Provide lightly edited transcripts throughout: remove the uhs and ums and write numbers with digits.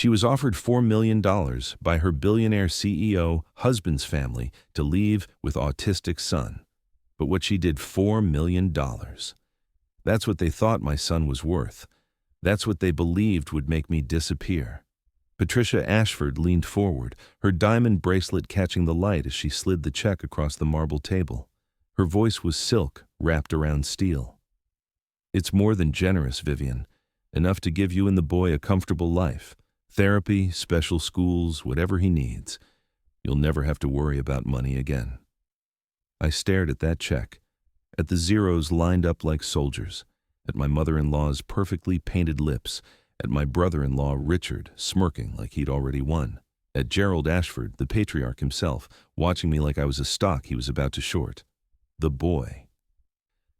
She was offered $4 million by her billionaire CEO husband's family to leave with autistic son. But what she did, $4 million. That's what they thought my son was worth. That's what they believed would make me disappear. Patricia Ashford leaned forward, her diamond bracelet catching the light as she slid the check across the marble table. Her voice was silk wrapped around steel. It's more than generous, Vivienne. Enough to give you and the boy a comfortable life. Therapy, special schools, whatever he needs. You'll never have to worry about money again. I stared at that check, at the zeros lined up like soldiers, at my mother-in-law's perfectly painted lips, at my brother-in-law Richard smirking like he'd already won, at Gerald Ashford, the patriarch himself, watching me like I was a stock he was about to short. The boy.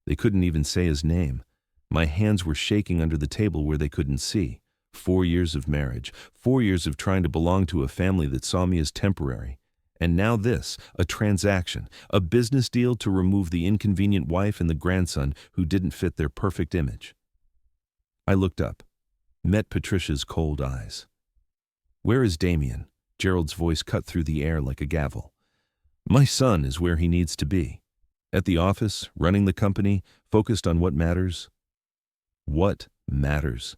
They couldn't even say his name. My hands were shaking under the table where they couldn't see. 4 years of marriage, 4 years of trying to belong to a family that saw me as temporary. And now this, a transaction, a business deal to remove the inconvenient wife and the grandson who didn't fit their perfect image. I looked up, met Patricia's cold eyes. "Where is Damien?" Gerald's voice cut through the air like a gavel. "My son is where he needs to be. At the office, running the company, focused on what matters." What matters?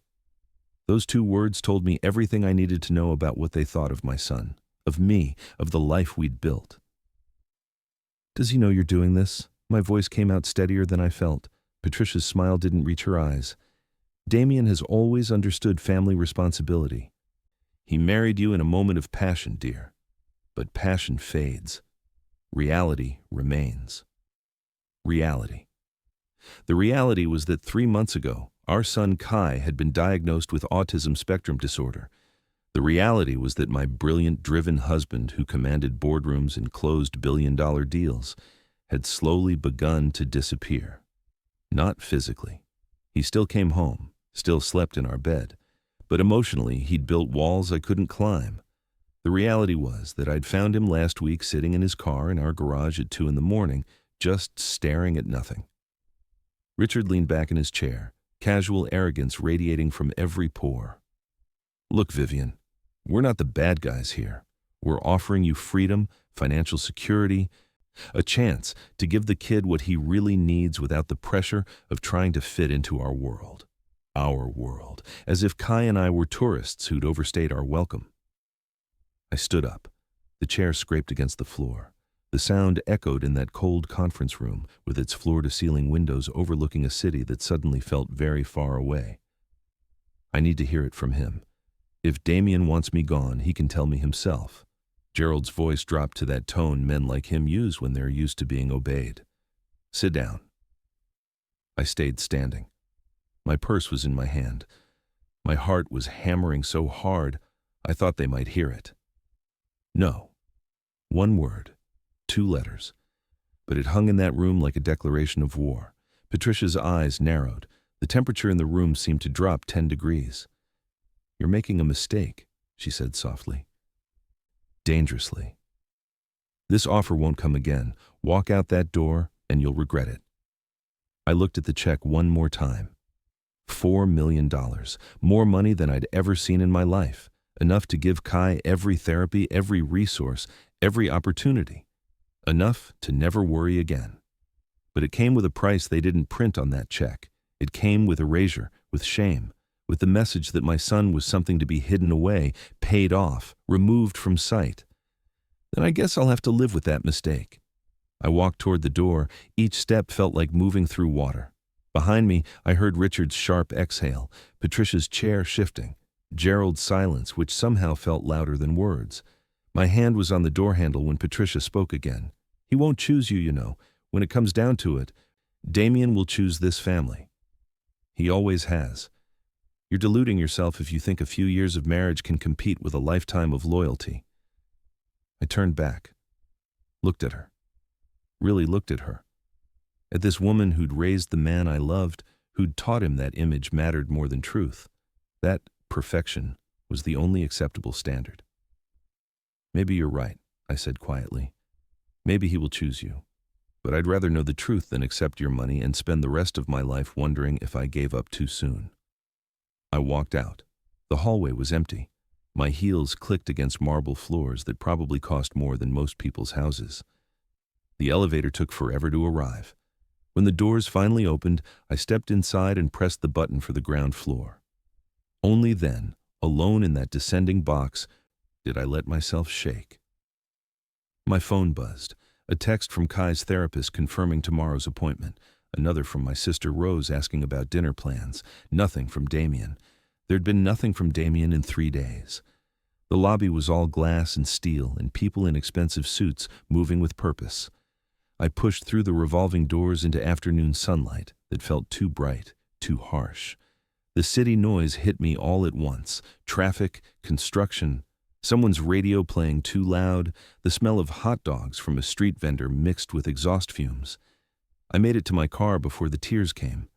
Those 2 words told me everything I needed to know about what they thought of my son, of me, of the life we'd built. "Does he know you're doing this?" My voice came out steadier than I felt. Patricia's smile didn't reach her eyes. "Damien has always understood family responsibility. He married you in a moment of passion, dear. But passion fades. Reality remains." Reality. The reality was that 3 months ago, our son Kai had been diagnosed with autism spectrum disorder. The reality was that my brilliant, driven husband, who commanded boardrooms and closed billion-dollar deals, had slowly begun to disappear. Not physically. He still came home, still slept in our bed, but emotionally he'd built walls I couldn't climb. The reality was that I'd found him last week sitting in his car in our garage at 2 a.m, just staring at nothing. Richard leaned back in his chair, casual arrogance radiating from every pore. "Look, Vivienne, we're not the bad guys here. We're offering you freedom, financial security, a chance to give the kid what he really needs without the pressure of trying to fit into our world. Our world, as if Kai and I were tourists who'd overstayed our welcome." I stood up. The chair scraped against the floor. The sound echoed in that cold conference room with its floor-to-ceiling windows overlooking a city that suddenly felt very far away. I need to hear it from him. If Damien wants me gone, he can tell me himself. Gerald's voice dropped to that tone men like him use when they're used to being obeyed. "Sit down." I stayed standing. My purse was in my hand. My heart was hammering so hard, I thought they might hear it. No. 1 word. 2 letters. But it hung in that room like a declaration of war. Patricia's eyes narrowed. The temperature in the room seemed to drop 10 degrees. "You're making a mistake," she said softly. Dangerously. "This offer won't come again. Walk out that door and you'll regret it." I looked at the check one more time. $4 million. More money than I'd ever seen in my life. Enough to give Kai every therapy, every resource, every opportunity. Enough to never worry again. But it came with a price they didn't print on that check. It came with erasure, with shame, with the message that my son was something to be hidden away, paid off, removed from sight. Then I guess I'll have to live with that mistake. I walked toward the door. Each step felt like moving through water. Behind me, I heard Richard's sharp exhale, Patricia's chair shifting, Gerald's silence, which somehow felt louder than words. My hand was on the door handle when Patricia spoke again. "He won't choose you, you know. When it comes down to it, Damien will choose this family. He always has. You're deluding yourself if you think a few years of marriage can compete with a lifetime of loyalty." I turned back, looked at her, really looked at her, at this woman who'd raised the man I loved, who'd taught him that image mattered more than truth. That perfection was the only acceptable standard. "Maybe you're right," I said quietly. "Maybe he will choose you. But I'd rather know the truth than accept your money and spend the rest of my life wondering if I gave up too soon." I walked out. The hallway was empty. My heels clicked against marble floors that probably cost more than most people's houses. The elevator took forever to arrive. When the doors finally opened, I stepped inside and pressed the button for the ground floor. Only then, alone in that descending box, did I let myself shake. My phone buzzed. A text from Kai's therapist confirming tomorrow's appointment. Another from my sister Rose asking about dinner plans. Nothing from Damien. There'd been nothing from Damien in 3 days. The lobby was all glass and steel and people in expensive suits moving with purpose. I pushed through the revolving doors into afternoon sunlight that felt too bright, too harsh. The city noise hit me all at once. Traffic, construction, someone's radio playing too loud, the smell of hot dogs from a street vendor mixed with exhaust fumes. I made it to my car before the tears came.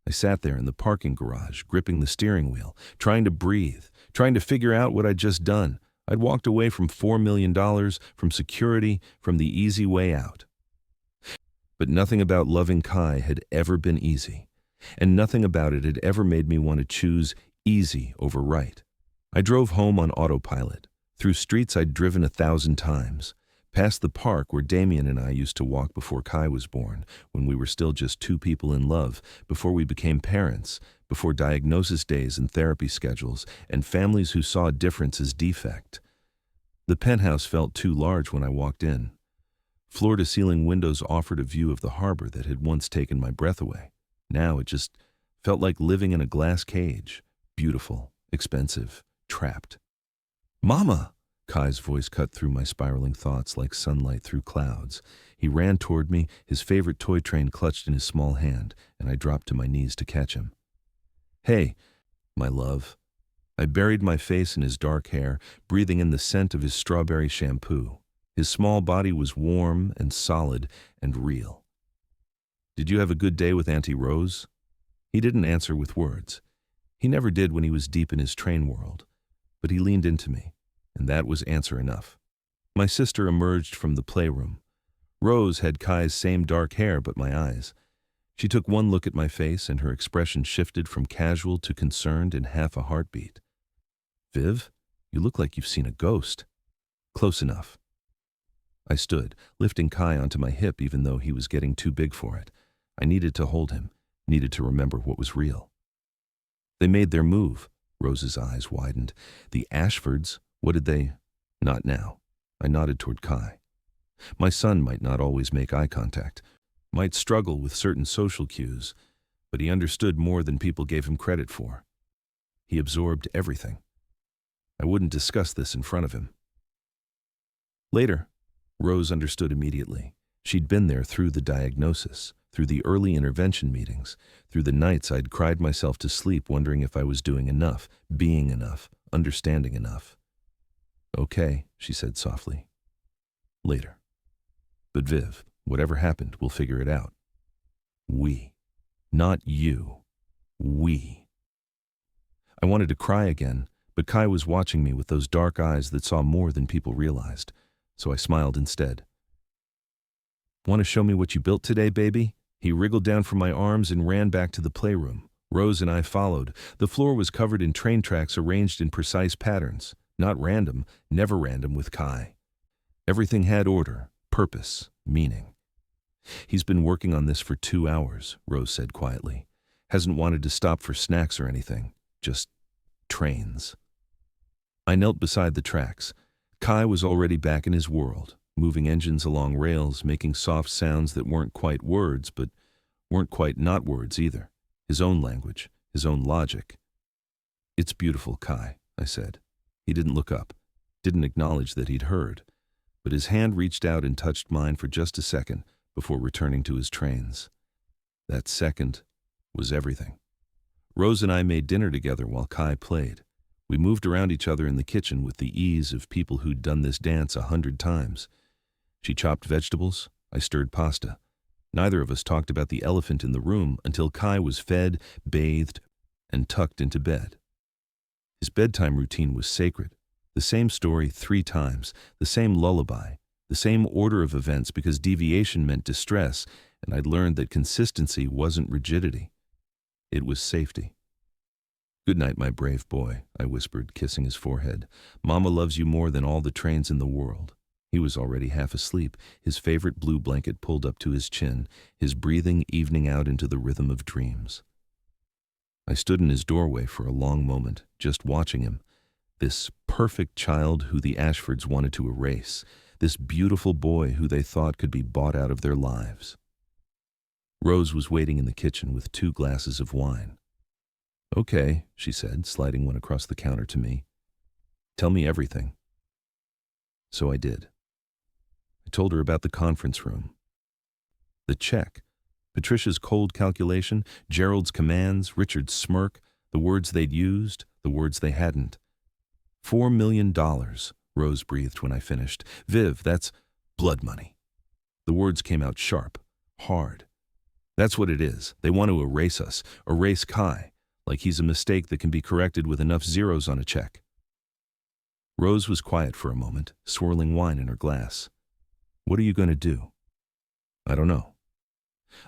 I sat there in the parking garage, gripping the steering wheel, trying to breathe, trying to figure out what I'd just done. I'd walked away from $4 million, from security, from the easy way out. But nothing about loving Kai had ever been easy, and nothing about it had ever made me want to choose easy over right. I drove home on autopilot, through streets I'd driven 1,000 times, past the park where Damien and I used to walk before Kai was born, when we were still just two people in love, before we became parents, before diagnosis days and therapy schedules, and families who saw difference as defect. The penthouse felt too large when I walked in. Floor-to-ceiling windows offered a view of the harbor that had once taken my breath away. Now it just felt like living in a glass cage. Beautiful, expensive, trapped. "Mama!" Kai's voice cut through my spiraling thoughts like sunlight through clouds. He ran toward me, his favorite toy train clutched in his small hand, and I dropped to my knees to catch him. "Hey, my love." I buried my face in his dark hair, breathing in the scent of his strawberry shampoo. His small body was warm and solid and real. "Did you have a good day with Auntie Rose?" He didn't answer with words. He never did when he was deep in his train world. But he leaned into me, and that was answer enough. My sister emerged from the playroom. Rose had Kai's same dark hair but my eyes. She took one look at my face, and her expression shifted from casual to concerned in half a heartbeat. "Viv, you look like you've seen a ghost." "Close enough." I stood, lifting Kai onto my hip even though he was getting too big for it. I needed to hold him, needed to remember what was real. "They made their move." Rose's eyes widened. "The Ashfords, what did they—" "Not now." I nodded toward Kai. My son might not always make eye contact, might struggle with certain social cues, but he understood more than people gave him credit for. He absorbed everything. I wouldn't discuss this in front of him. Later, Rose understood immediately. She'd been there through the diagnosis, through the early intervention meetings, through the nights I'd cried myself to sleep wondering if I was doing enough, being enough, understanding enough. "Okay," she said softly. "Later. But Viv, whatever happened, we'll figure it out. We. Not you. We." I wanted to cry again, but Kai was watching me with those dark eyes that saw more than people realized, so I smiled instead. "Want to show me what you built today, baby?" He wriggled down from my arms and ran back to the playroom. Rose and I followed. The floor was covered in train tracks arranged in precise patterns. Not random, never random with Kai. Everything had order, purpose, meaning. "He's been working on this for 2 hours, Rose said quietly. Hasn't wanted to stop for snacks or anything. Just trains." I knelt beside the tracks. Kai was already back in his world, moving engines along rails, making soft sounds that weren't quite words, but weren't quite not words either. His own language, his own logic. "It's beautiful, Kai," I said. He didn't look up, didn't acknowledge that he'd heard, but his hand reached out and touched mine for just a second before returning to his trains. That second was everything. Rose and I made dinner together while Kai played. We moved around each other in the kitchen with the ease of people who'd done this dance 100 times. She chopped vegetables, I stirred pasta. Neither of us talked about the elephant in the room until Kai was fed, bathed, and tucked into bed. His bedtime routine was sacred. The same story 3 times, the same lullaby, the same order of events because deviation meant distress, and I'd learned that consistency wasn't rigidity. It was safety. Good night, my brave boy, I whispered, kissing his forehead. Mama loves you more than all the trains in the world. He was already half asleep, his favorite blue blanket pulled up to his chin, his breathing evening out into the rhythm of dreams. I stood in his doorway for a long moment, just watching him. This perfect child who the Ashfords wanted to erase, this beautiful boy who they thought could be bought out of their lives. Rose was waiting in the kitchen with 2 glasses of wine. Okay, she said, sliding one across the counter to me. Tell me everything. So I did. I told her about the conference room. The check, Patricia's cold calculation, Gerald's commands, Richard's smirk, the words they'd used, the words they hadn't. $4 million, Rose breathed when I finished. Viv, that's blood money. The words came out sharp, hard. That's what it is. They want to erase us, erase Kai, like he's a mistake that can be corrected with enough zeros on a check. Rose was quiet for a moment, swirling wine in her glass. What are you going to do? I don't know.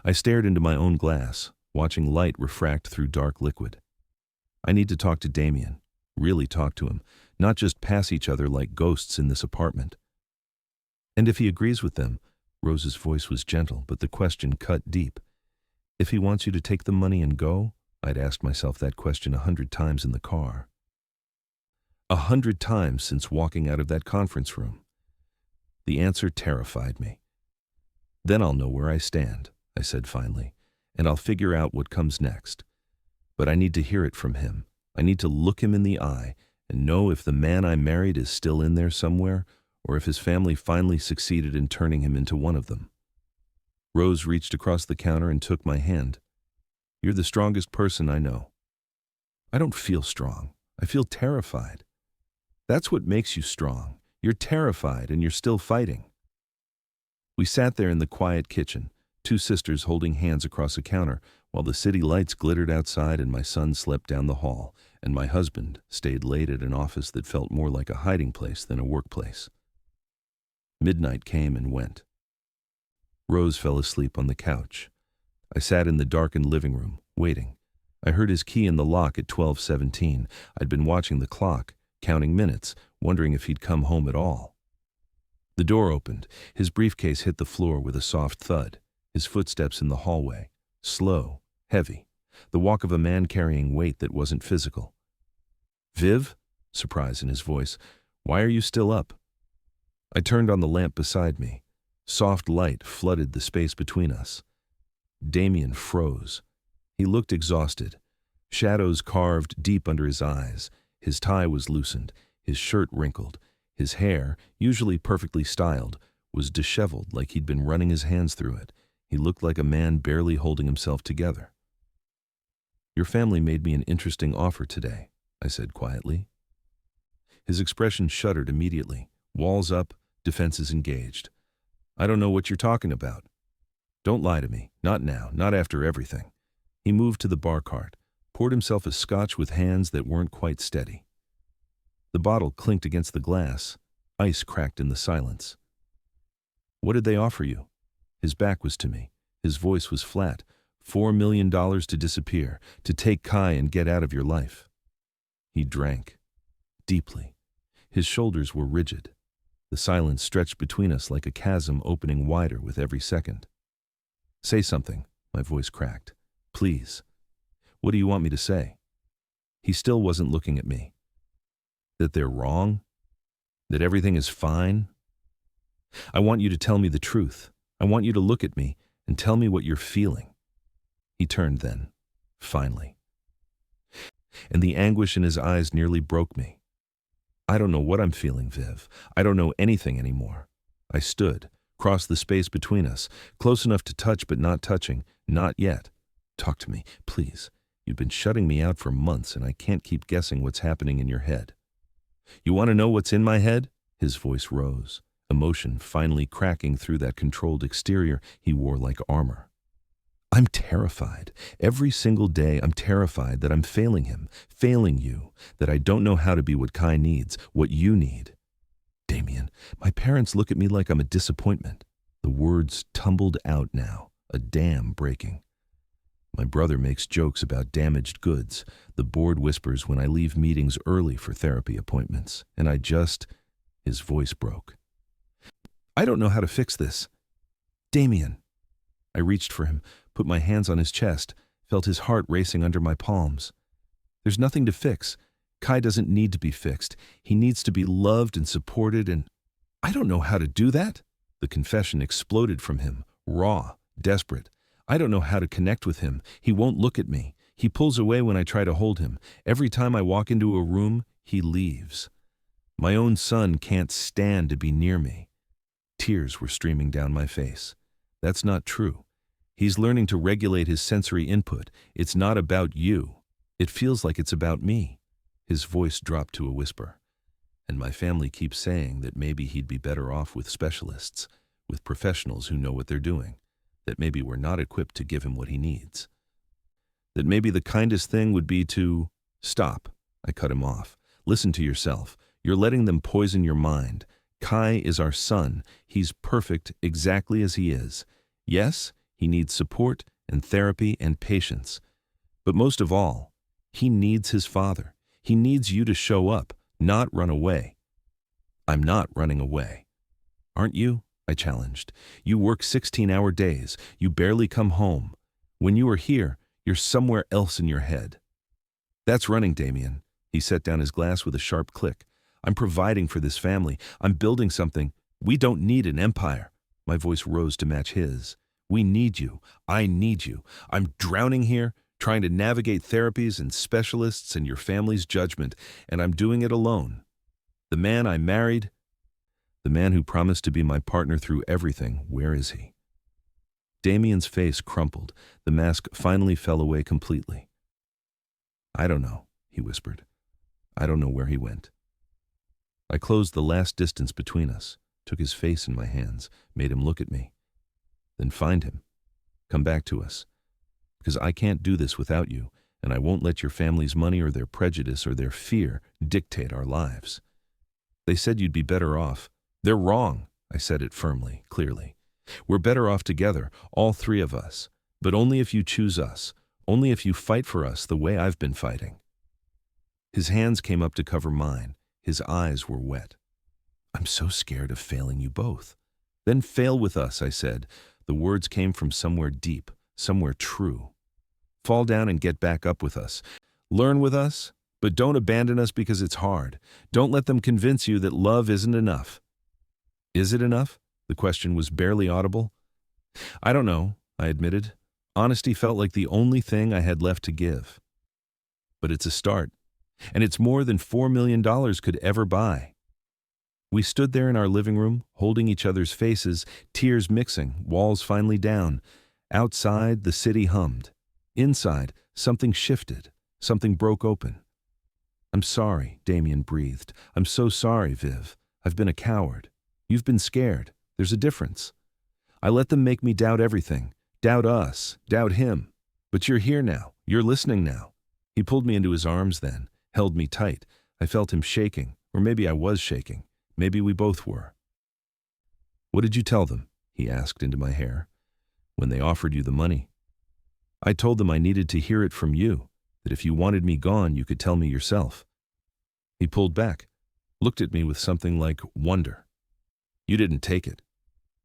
I stared into my own glass, watching light refract through dark liquid. I need to talk to Damien, really talk to him, not just pass each other like ghosts in this apartment. And if he agrees with them, Rose's voice was gentle, but the question cut deep. If he wants you to take the money and go, I'd asked myself that question 100 times in the car. 100 times since walking out of that conference room. The answer terrified me. Then I'll know where I stand, I said finally, and I'll figure out what comes next. But I need to hear it from him. I need to look him in the eye and know if the man I married is still in there somewhere, or if his family finally succeeded in turning him into one of them. Rose reached across the counter and took my hand. You're the strongest person I know. I don't feel strong. I feel terrified. That's what makes you strong. You're terrified and you're still fighting. We sat there in the quiet kitchen, 2 sisters holding hands across a counter, while the city lights glittered outside and my son slept down the hall, and my husband stayed late at an office that felt more like a hiding place than a workplace. Midnight came and went. Rose fell asleep on the couch. I sat in the darkened living room, waiting. I heard his key in the lock at 12:17. I'd been watching the clock, counting minutes, wondering if he'd come home at all. The door opened. His briefcase hit the floor with a soft thud. His footsteps in the hallway, slow, heavy, the walk of a man carrying weight that wasn't physical. Viv? Surprise in his voice. Why are you still up? I turned on the lamp beside me. Soft light flooded the space between us. Damien froze. He looked exhausted. Shadows carved deep under his eyes. His tie was loosened, his shirt wrinkled. His hair, usually perfectly styled, was disheveled like he'd been running his hands through it. He looked like a man barely holding himself together. Your family made me an interesting offer today, I said quietly. His expression shuddered immediately. Walls up, defenses engaged. I don't know what you're talking about. Don't lie to me. Not now, not after everything. He moved to the bar cart, poured himself a scotch with hands that weren't quite steady. The bottle clinked against the glass. Ice cracked in the silence. What did they offer you? His back was to me. His voice was flat. $4 million to disappear, to take Kai and get out of your life. He drank. Deeply. His shoulders were rigid. The silence stretched between us like a chasm opening wider with every second. Say something, my voice cracked. Please. What do you want me to say? He still wasn't looking at me. That they're wrong? That everything is fine? I want you to tell me the truth. I want you to look at me and tell me what you're feeling. He turned then, finally. And the anguish in his eyes nearly broke me. I don't know what I'm feeling, Viv. I don't know anything anymore. I stood, crossed the space between us, close enough to touch but not touching, not yet. Talk to me, please. You've been shutting me out for months and I can't keep guessing what's happening in your head. You want to know what's in my head? His voice rose, emotion finally cracking through that controlled exterior he wore like armor. I'm terrified. Every single day I'm terrified that I'm failing him, failing you, that I don't know how to be what Kai needs, what you need. Damien, my parents look at me like I'm a disappointment. The words tumbled out now, a dam breaking. My brother makes jokes about damaged goods. The board whispers when I leave meetings early for therapy appointments. And his voice broke. I don't know how to fix this. Damien. I reached for him, put my hands on his chest, felt his heart racing under my palms. There's nothing to fix. Kai doesn't need to be fixed. He needs to be loved and supported, and I don't know how to do that. The confession exploded from him, raw, desperate. I don't know how to connect with him. He won't look at me. He pulls away when I try to hold him. Every time I walk into a room, he leaves. My own son can't stand to be near me. Tears were streaming down my face. That's not true. He's learning to regulate his sensory input. It's not about you. It feels like it's about me. His voice dropped to a whisper. And my family keeps saying that maybe he'd be better off with specialists, with professionals who know what they're doing, that maybe we're not equipped to give him what he needs. That maybe the kindest thing would be to stop. I cut him off. Listen to yourself. You're letting them poison your mind. Kai is our son. He's perfect exactly as he is. Yes, he needs support and therapy and patience. But most of all, he needs his father. He needs you to show up, not run away. I'm not running away. Aren't you? I challenged. You work 16-hour days. You barely come home. When you are here, you're somewhere else in your head. That's running, Damien. He set down his glass with a sharp click. I'm providing for this family. I'm building something. We don't need an empire. My voice rose to match his. We need you. I need you. I'm drowning here, trying to navigate therapies and specialists and your family's judgment, and I'm doing it alone. The man I married, the man who promised to be my partner through everything, where is he? Damien's face crumpled. The mask finally fell away completely. I don't know, he whispered. I don't know where he went. I closed the last distance between us, took his face in my hands, made him look at me. Then find him. Come back to us. Because I can't do this without you, and I won't let your family's money or their prejudice or their fear dictate our lives. They said you'd be better off. They're wrong. I said it firmly, clearly. We're better off together, all three of us. But only if you choose us. Only if you fight for us the way I've been fighting. His hands came up to cover mine. His eyes were wet. I'm so scared of failing you both. Then fail with us, I said. The words came from somewhere deep, somewhere true. Fall down and get back up with us. Learn with us, but don't abandon us because it's hard. Don't let them convince you that love isn't enough. Is it enough? The question was barely audible. I don't know, I admitted. Honesty felt like the only thing I had left to give. But it's a start, and it's more than $4 million could ever buy. We stood there in our living room, holding each other's faces, tears mixing, walls finally down. Outside, the city hummed. Inside, something shifted, something broke open. I'm sorry, Damien breathed. I'm so sorry, Viv. I've been a coward. You've been scared. There's a difference. I let them make me doubt everything. Doubt us, doubt him. But you're here now. You're listening now. He pulled me into his arms then, held me tight. I felt him shaking, or maybe I was shaking. Maybe we both were. What did you tell them? He asked into my hair. When they offered you the money. I told them I needed to hear it from you, that if you wanted me gone, you could tell me yourself. He pulled back, looked at me with something like wonder. You didn't take it.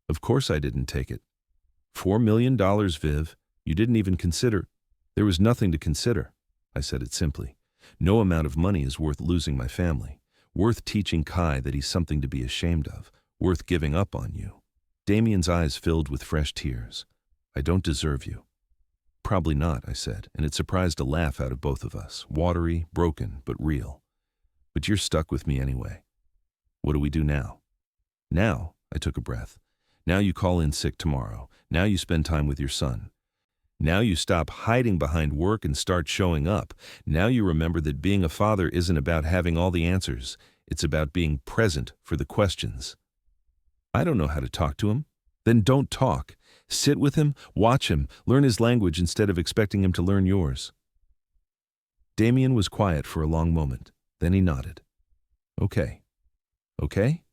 Of course I didn't take it. $4 million, Viv. You didn't even consider. There was nothing to consider. I said it simply. No amount of money is worth losing my family, worth teaching Kai that he's something to be ashamed of, worth giving up on you. Damien's eyes filled with fresh tears. I don't deserve you. Probably not, I said, and it surprised a laugh out of both of us, watery, broken, but real. But you're stuck with me anyway. What do we do now? Now, I took a breath. Now you call in sick tomorrow. Now you spend time with your son. Now you stop hiding behind work and start showing up. Now you remember that being a father isn't about having all the answers. It's about being present for the questions. I don't know how to talk to him. Then don't talk. Sit with him, watch him, learn his language instead of expecting him to learn yours. Damien was quiet for a long moment. Then he nodded. Okay. Okay?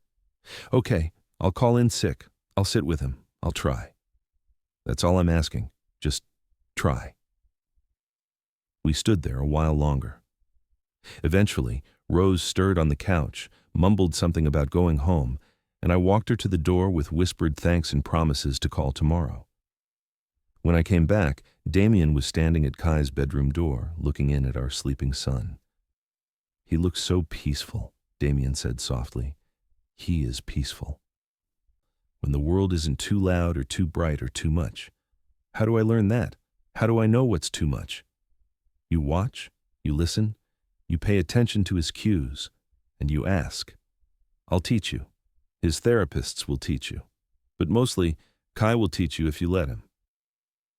Okay, I'll call in sick. I'll sit with him. I'll try. That's all I'm asking. Just try. We stood there a while longer. Eventually, Rose stirred on the couch, mumbled something about going home, and I walked her to the door with whispered thanks and promises to call tomorrow. When I came back, Damien was standing at Kai's bedroom door, looking in at our sleeping son. "He looks so peaceful," Damien said softly. "He is peaceful. When the world isn't too loud or too bright or too much. How do I learn that? How do I know what's too much? You watch, you listen, you pay attention to his cues, and you ask. I'll teach you. His therapists will teach you. But mostly, Kai will teach you if you let him."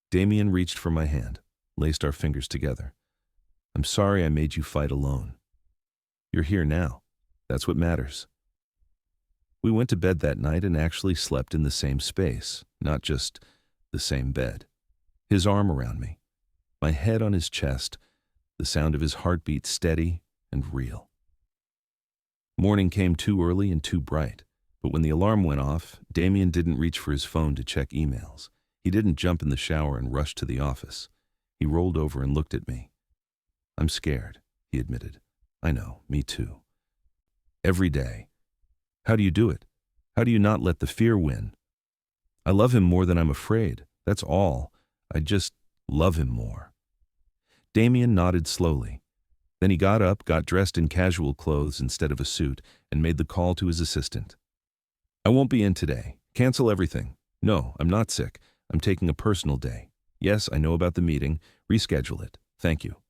Damien reached for my hand, laced our fingers together. "I'm sorry I made you fight alone. You're here now. That's what matters." We went to bed that night and actually slept in the same space, not just the same bed. His arm around me, my head on his chest, the sound of his heartbeat steady and real. Morning came too early and too bright, but when the alarm went off, Damien didn't reach for his phone to check emails. He didn't jump in the shower and rush to the office. He rolled over and looked at me. "I'm scared," he admitted. "I know, me too. Every day. How do you do it? How do you not let the fear win?" "I love him more than I'm afraid. That's all. I just love him more." Damien nodded slowly. Then he got up, got dressed in casual clothes instead of a suit, and made the call to his assistant. "I won't be in today. Cancel everything. No, I'm not sick. I'm taking a personal day. Yes, I know about the meeting. Reschedule it. Thank you."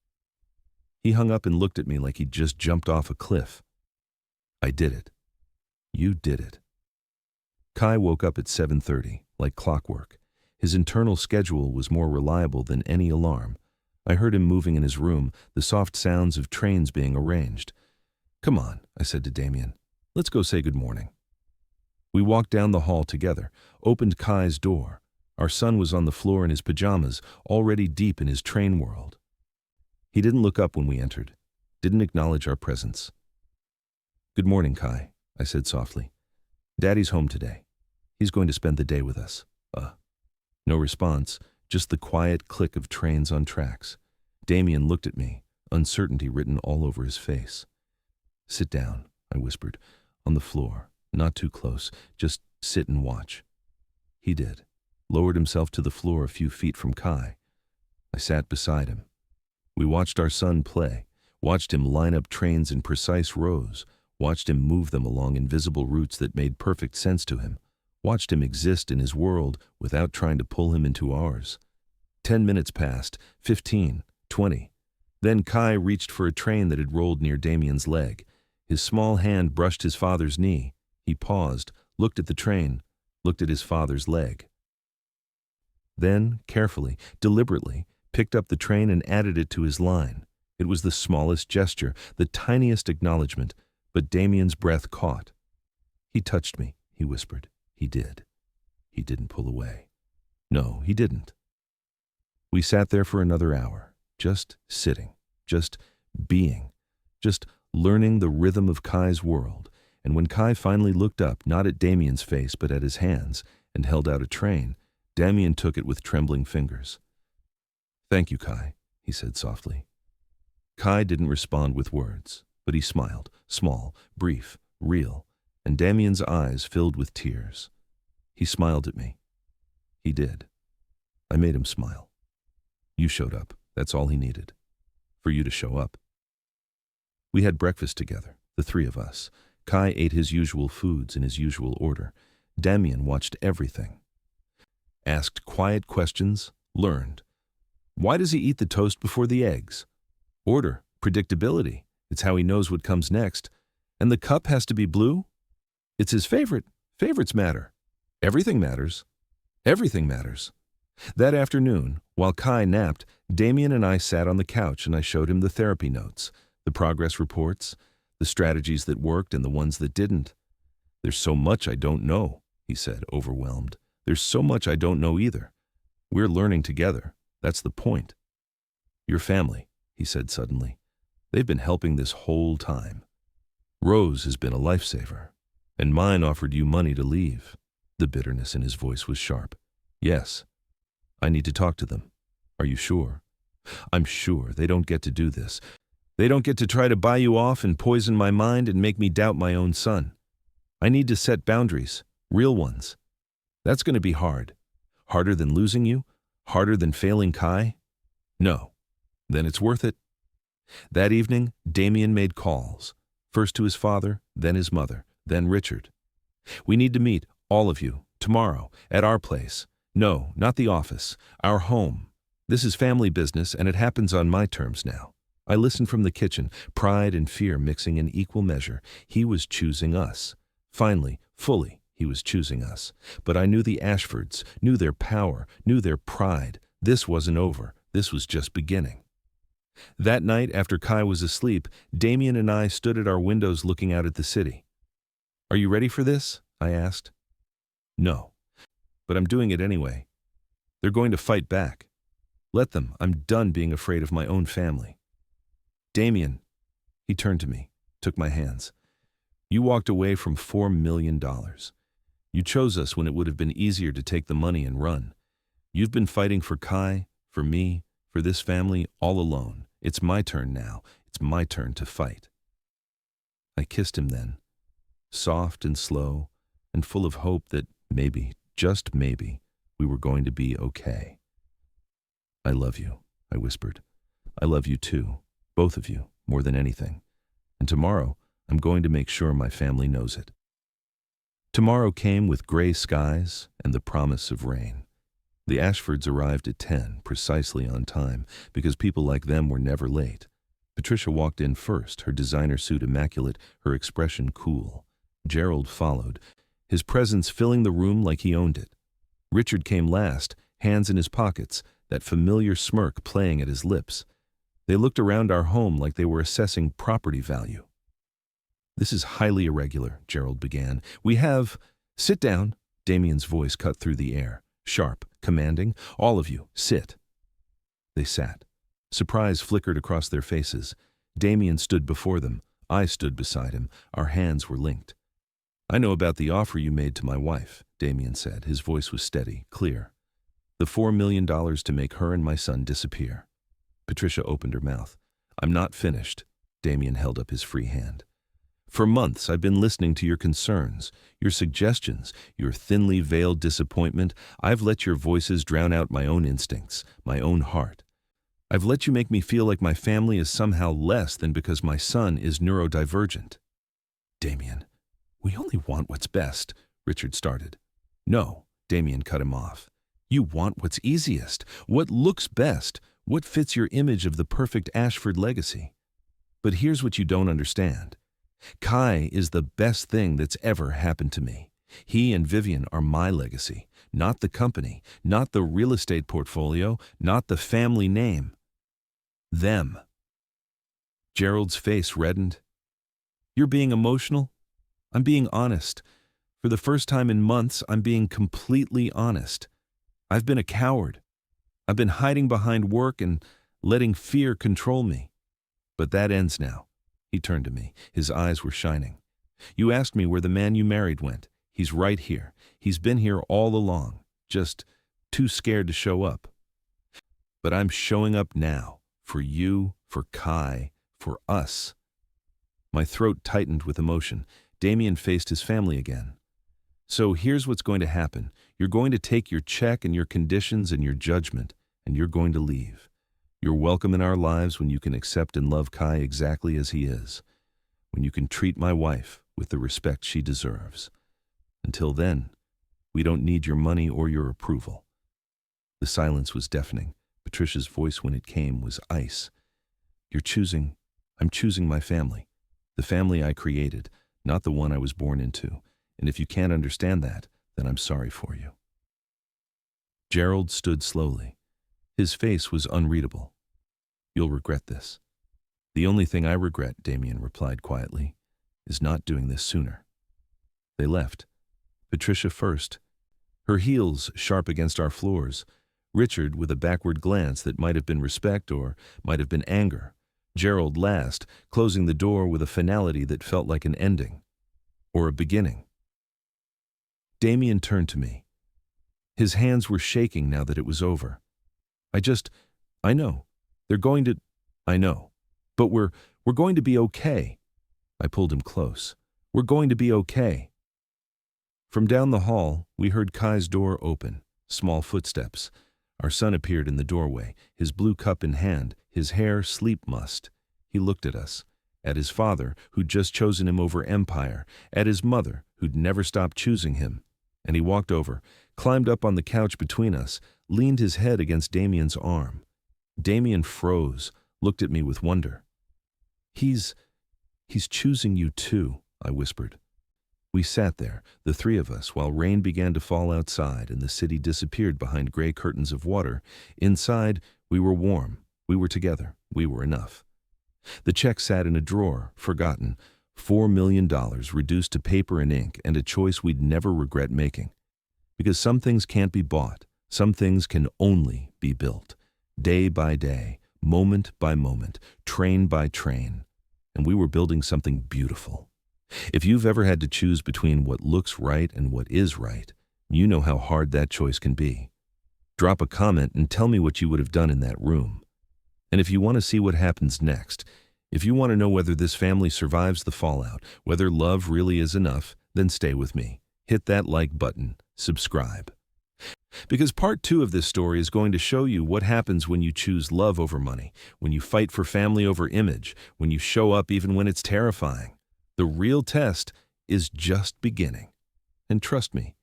He hung up and looked at me like he'd just jumped off a cliff. I did it. You did it. Kai woke up at 7:30, like clockwork. His internal schedule was more reliable than any alarm. I heard him moving in his room, the soft sounds of trains being arranged. "Come on," I said to Damien. "Let's go say good morning." We walked down the hall together, opened Kai's door. Our son was on the floor in his pajamas, already deep in his train world. He didn't look up when we entered, didn't acknowledge our presence. "Good morning, Kai," I said softly. "Daddy's home today. He's going to spend the day with us." No response, just the quiet click of trains on tracks. Damien looked at me, uncertainty written all over his face. "Sit down," I whispered, "on the floor, not too close, just sit and watch." He did, lowered himself to the floor a few feet from Kai. I sat beside him. We watched our son play, watched him line up trains in precise rows, watched him move them along invisible routes that made perfect sense to him, watched him exist in his world without trying to pull him into ours. 10 minutes passed, 15, 20. Then Kai reached for a train that had rolled near Damien's leg. His small hand brushed his father's knee. He paused, looked at the train, looked at his father's leg. Then, carefully, deliberately, picked up the train and added it to his line. It was the smallest gesture, the tiniest acknowledgement, but Damien's breath caught. "He touched me," he whispered. "He did. He didn't pull away. No, he didn't." We sat there for another hour, just sitting, just being, just learning the rhythm of Kai's world, and when Kai finally looked up, not at Damien's face but at his hands, and held out a train, Damien took it with trembling fingers. "Thank you, Kai," he said softly. Kai didn't respond with words, but he smiled, small, brief, real, and Damien's eyes filled with tears. He smiled at me. He did. I made him smile. You showed up. That's all he needed. For you to show up. We had breakfast together, the three of us. Kai ate his usual foods in his usual order. Damien watched everything. Asked quiet questions, learned. Why does he eat the toast before the eggs? Order, predictability. It's how he knows what comes next. And the cup has to be blue? It's his favorite. Favorites matter. Everything matters. Everything matters. That afternoon, while Kai napped, Damien and I sat on the couch and I showed him the therapy notes, the progress reports, the strategies that worked and the ones that didn't. "There's so much I don't know," he said, overwhelmed. "There's so much I don't know either. We're learning together. That's the point." "Your family," he said suddenly. "They've been helping this whole time. Rose has been a lifesaver. And mine offered you money to leave." The bitterness in his voice was sharp. "Yes. I need to talk to them. Are you sure?" I'm sure they don't get to do this. They don't get to try to buy you off and poison my mind and make me doubt my own son. I need to set boundaries, real ones. That's going to be hard. Harder than losing you? Harder than failing Kai? No. Then it's worth it. That evening, Damien made calls. First to his father, then his mother, then Richard. We need to meet, all of you, tomorrow, at our place. No, not the office, our home. This is family business and it happens on my terms now. I listened from the kitchen, pride and fear mixing in equal measure. He was choosing us. Finally, fully, he was choosing us. But I knew the Ashfords, knew their power, knew their pride. This wasn't over. This was just beginning. That night, after Kai was asleep, Damien and I stood at our windows looking out at the city. Are you ready for this? I asked. No. But I'm doing it anyway. They're going to fight back. Let them. I'm done being afraid of my own family. Damien, he turned to me, took my hands. You walked away from $4 million. You chose us when it would have been easier to take the money and run. You've been fighting for Kai, for me, for this family, all alone. It's my turn now. It's my turn to fight. I kissed him then, soft and slow, and full of hope that maybe, just maybe, we were going to be okay. I love you, I whispered. I love you too. Both of you, more than anything. And tomorrow, I'm going to make sure my family knows it. Tomorrow came with gray skies and the promise of rain. The Ashfords arrived at 10, precisely on time, because people like them were never late. Patricia walked in first, her designer suit immaculate, her expression cool. Gerald followed, his presence filling the room like he owned it. Richard came last, hands in his pockets, that familiar smirk playing at his lips. They looked around our home like they were assessing property value. This is highly irregular, Gerald began. We have... Sit down, Damien's voice cut through the air. Sharp, commanding. All of you, sit. They sat. Surprise flickered across their faces. Damien stood before them. I stood beside him. Our hands were linked. I know about the offer you made to my wife, Damien said. His voice was steady, clear. The $4 million to make her and my son disappear. Patricia opened her mouth. I'm not finished. Damien held up his free hand. For months, I've been listening to your concerns, your suggestions, your thinly veiled disappointment. I've let your voices drown out my own instincts, my own heart. I've let you make me feel like my family is somehow less than because my son is neurodivergent. Damien, we only want what's best, Richard started. No, Damien cut him off. You want what's easiest, what looks best, what fits your image of the perfect Ashford legacy. But here's what you don't understand. Kai is the best thing that's ever happened to me. He and Vivienne are my legacy, not the company, not the real estate portfolio, not the family name. Them. Gerald's face reddened. You're being emotional? I'm being honest. For the first time in months, I'm being completely honest. I've been a coward. I've been hiding behind work and letting fear control me. But that ends now. He turned to me. His eyes were shining. You asked me where the man you married went. He's right here. He's been here all along, just too scared to show up. But I'm showing up now, for you, for Kai, for us. My throat tightened with emotion. Damien faced his family again. So here's what's going to happen. You're going to take your check and your conditions and your judgment, and you're going to leave. You're welcome in our lives when you can accept and love Kai exactly as he is, when you can treat my wife with the respect she deserves. Until then, we don't need your money or your approval. The silence was deafening. Patricia's voice when it came was ice. I'm choosing my family, the family I created, not the one I was born into. And if you can't understand that, then I'm sorry for you. Gerald stood slowly. His face was unreadable. You'll regret this. The only thing I regret, Damien replied quietly, is not doing this sooner. They left. Patricia first, her heels sharp against our floors. Richard with a backward glance that might have been respect or might have been anger. Gerald last, closing the door with a finality that felt like an ending. Or a beginning. Damien turned to me. His hands were shaking now that it was over. I know. They're going to... I know. But we're going to be okay. I pulled him close. We're going to be okay. From down the hall, we heard Kai's door open. Small footsteps. Our son appeared in the doorway, his blue cup in hand, his hair sleep mussed. He looked at us. At his father, who'd just chosen him over empire. At his mother, who'd never stopped choosing him. And he walked over, climbed up on the couch between us, leaned his head against Damien's arm. Damien froze, looked at me with wonder. He's choosing you too, I whispered. We sat there, the three of us, while rain began to fall outside and the city disappeared behind gray curtains of water. Inside, we were warm. We were together. We were enough. The check sat in a drawer, forgotten. $4 million reduced to paper and ink, and a choice we'd never regret making. Because some things can't be bought. Some things can only be built. Day by day, moment by moment, train by train. And we were building something beautiful. If you've ever had to choose between what looks right and what is right, you know how hard that choice can be. Drop a comment and tell me what you would have done in that room. And if you want to see what happens next, if you want to know whether this family survives the fallout, whether love really is enough, then stay with me. Hit that like button, subscribe. Because part 2 of this story is going to show you what happens when you choose love over money, when you fight for family over image, when you show up even when it's terrifying. The real test is just beginning. And trust me,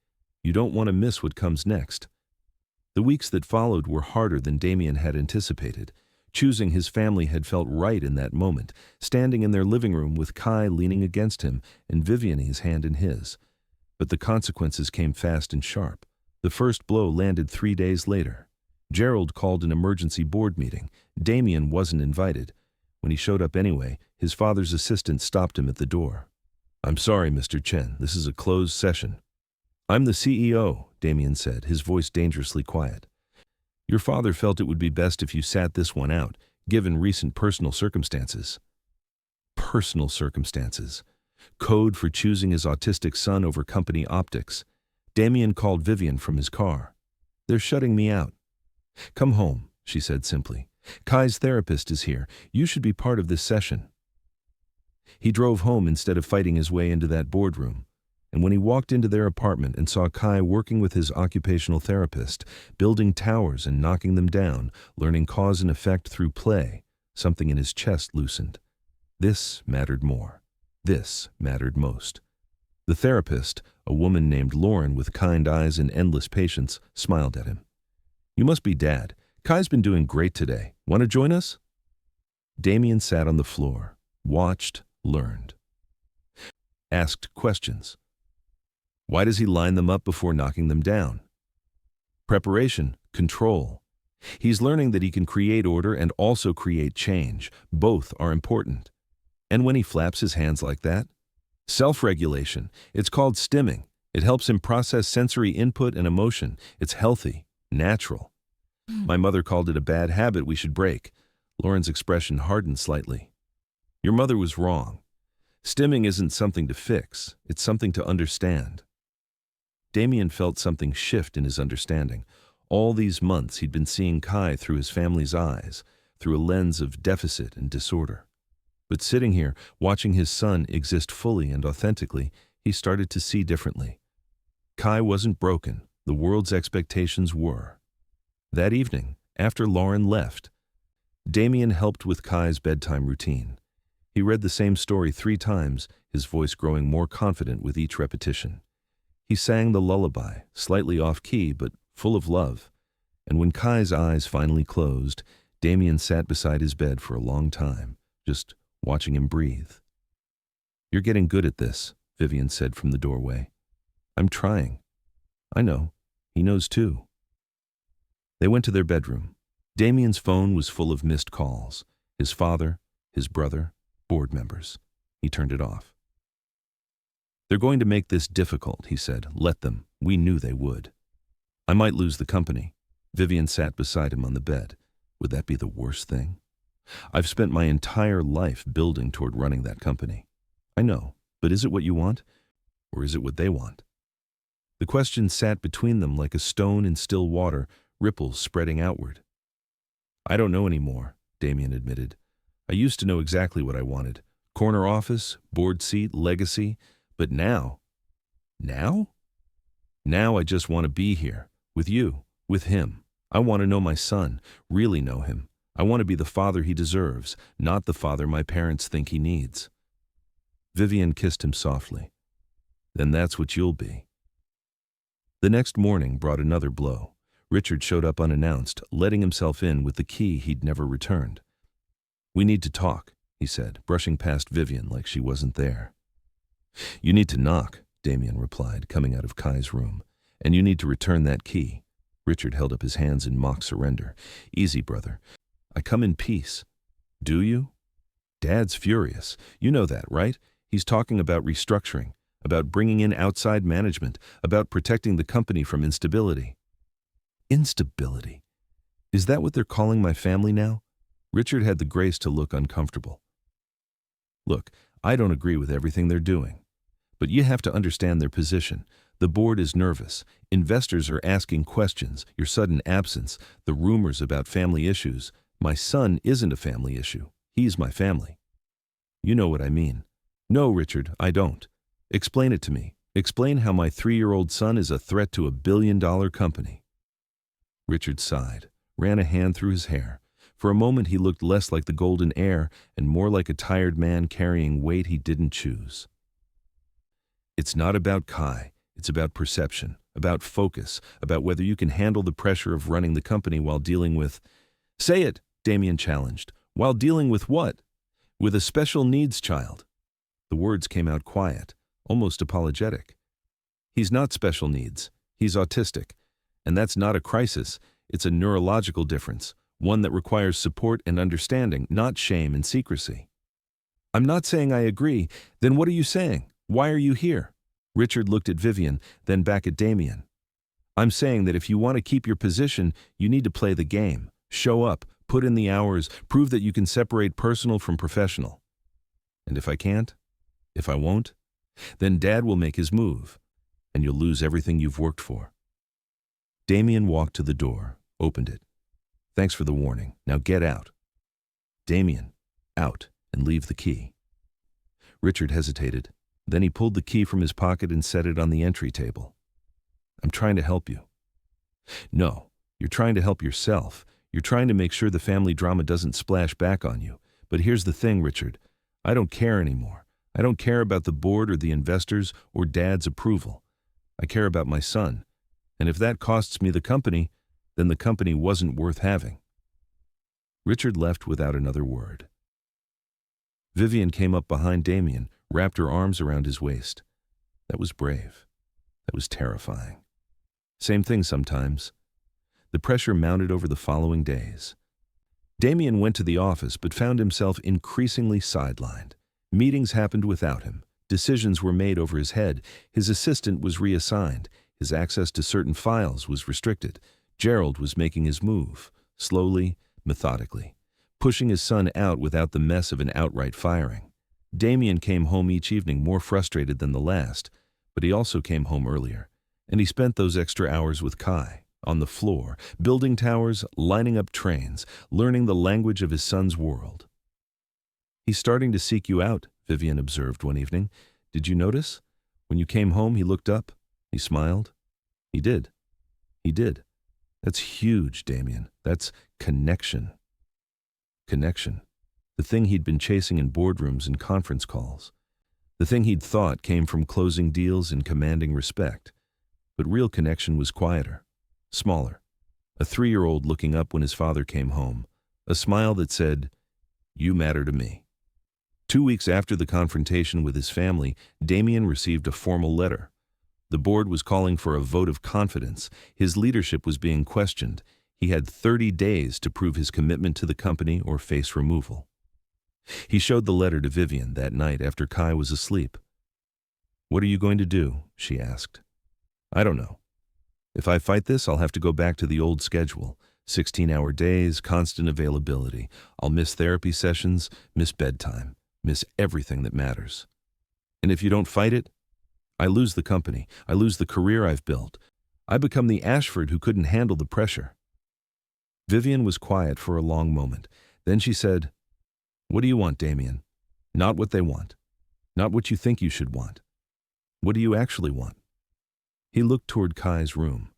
you don't want to miss what comes next. The weeks that followed were harder than Damien had anticipated. Choosing his family had felt right in that moment, standing in their living room with Kai leaning against him and Vivienne's hand in his. But the consequences came fast and sharp. The first blow landed 3 days later. Gerald called an emergency board meeting. Damien wasn't invited. When he showed up anyway, his father's assistant stopped him at the door. "I'm sorry, Mr. Chen, this is a closed session." "I'm the CEO," Damien said, his voice dangerously quiet. "Your father felt it would be best if you sat this one out, given recent personal circumstances." Personal circumstances. Code for choosing his autistic son over company optics. Damien called Vivienne from his car. "They're shutting me out." "Come home," she said simply. "Kai's therapist is here. You should be part of this session." He drove home instead of fighting his way into that boardroom. And when he walked into their apartment and saw Kai working with his occupational therapist, building towers and knocking them down, learning cause and effect through play, something in his chest loosened. This mattered more. This mattered most. The therapist, a woman named Lauren with kind eyes and endless patience, smiled at him. "You must be Dad. Kai's been doing great today. Want to join us?" Damien sat on the floor, watched, learned. Asked questions. Why does he line them up before knocking them down? Preparation, control. He's learning that he can create order and also create change. Both are important. And when he flaps his hands like that? Self-regulation. It's called stimming. It helps him process sensory input and emotion. It's healthy, natural. My mother called it a bad habit we should break. Lauren's expression hardened slightly. Your mother was wrong. Stimming isn't something to fix. It's something to understand. Damien felt something shift in his understanding. All these months he'd been seeing Kai through his family's eyes, through a lens of deficit and disorder. But sitting here, watching his son exist fully and authentically, he started to see differently. Kai wasn't broken. The world's expectations were. That evening, after Lauren left, Damien helped with Kai's bedtime routine. He read the same story 3 times, his voice growing more confident with each repetition. He sang the lullaby, slightly off-key but full of love. And when Kai's eyes finally closed, Damien sat beside his bed for a long time, just watching him breathe. "You're getting good at this," Vivienne said from the doorway. "I'm trying." "I know. He knows too." They went to their bedroom. Damien's phone was full of missed calls. His father, his brother, board members. He turned it off. "They're going to make this difficult," he said. "Let them. We knew they would." "I might lose the company." Vivienne sat beside him on the bed. "Would that be the worst thing? I've spent my entire life building toward running that company." "I know, but is it what you want? Or is it what they want?" The question sat between them like a stone in still water, ripples spreading outward. "I don't know anymore." Damien admitted. I used to know exactly what I wanted. Corner office, board seat, legacy. But now? Now? Now I just want to be here. With you. With him. I want to know my son. Really know him. I want to be the father he deserves, not the father my parents think he needs. Vivienne kissed him softly. Then that's what you'll be. The next morning brought another blow. Richard showed up unannounced, letting himself in with the key he'd never returned. We need to talk, he said, brushing past Vivienne like she wasn't there. You need to knock, Damien replied, coming out of Kai's room. And you need to return that key. Richard held up his hands in mock surrender. Easy, brother. I come in peace. Do you? Dad's furious. You know that, right? He's talking about restructuring, about bringing in outside management, about protecting the company from instability. Instability? Is that what they're calling my family now? Richard had the grace to look uncomfortable. Look, I don't agree with everything they're doing. But you have to understand their position. The board is nervous. Investors are asking questions. Your sudden absence, the rumors about family issues. My son isn't a family issue. He's my family. You know what I mean. No, Richard, I don't. Explain it to me. Explain how my 3-year-old son is a threat to $1 billion company. Richard sighed, ran a hand through his hair. For a moment he looked less like the golden heir and more like a tired man carrying weight he didn't choose. It's not about Kai. It's about perception, about focus, about whether you can handle the pressure of running the company while dealing with— Say it, Damien challenged. While dealing with what? With a special needs child. The words came out quiet, almost apologetic. He's not special needs. He's autistic. And that's not a crisis. It's a neurological difference, one that requires support and understanding, not shame and secrecy. I'm not saying I agree. Then what are you saying? Why are you here? Richard looked at Vivienne, then back at Damien. I'm saying that if you want to keep your position, you need to play the game. Show up, put in the hours, prove that you can separate personal from professional. And if I can't, if I won't, then Dad will make his move, and you'll lose everything you've worked for. Damien walked to the door, opened it. Thanks for the warning. Now get out. Damien, out, and leave the key. Richard hesitated. Then he pulled the key from his pocket and set it on the entry table. I'm trying to help you. No, you're trying to help yourself. You're trying to make sure the family drama doesn't splash back on you. But here's the thing, Richard. I don't care anymore. I don't care about the board or the investors or Dad's approval. I care about my son. And if that costs me the company, then the company wasn't worth having. Richard left without another word. Vivienne came up behind Damien, wrapped her arms around his waist. That was brave. That was terrifying. Same thing sometimes. The pressure mounted over the following days. Damien went to the office but found himself increasingly sidelined. Meetings happened without him. Decisions were made over his head. His assistant was reassigned. His access to certain files was restricted. Gerald was making his move, slowly, methodically, pushing his son out without the mess of an outright firing. Damien came home each evening more frustrated than the last, but he also came home earlier, and he spent those extra hours with Kai, on the floor, building towers, lining up trains, learning the language of his son's world. He's starting to seek you out, Vivienne observed one evening. Did you notice? When you came home, he looked up. He smiled. He did. He did. That's huge, Damien. That's connection. Connection. The thing he'd been chasing in boardrooms and conference calls. The thing he'd thought came from closing deals and commanding respect. But real connection was quieter, smaller. A 3-year-old looking up when his father came home. A smile that said, "You matter to me." 2 weeks after the confrontation with his family, Damien received a formal letter. The board was calling for a vote of confidence. His leadership was being questioned. He had 30 days to prove his commitment to the company or face removal. He showed the letter to Vivienne that night after Kai was asleep. "What are you going to do?" she asked. "I don't know. If I fight this, I'll have to go back to the old schedule. 16-hour days, constant availability. I'll miss therapy sessions, miss bedtime, miss everything that matters. And if you don't fight it, I lose the company. I lose the career I've built. I become the Ashford who couldn't handle the pressure." Vivienne was quiet for a long moment. Then she said, "What do you want, Damien? Not what they want. Not what you think you should want. What do you actually want?" He looked toward Kai's room,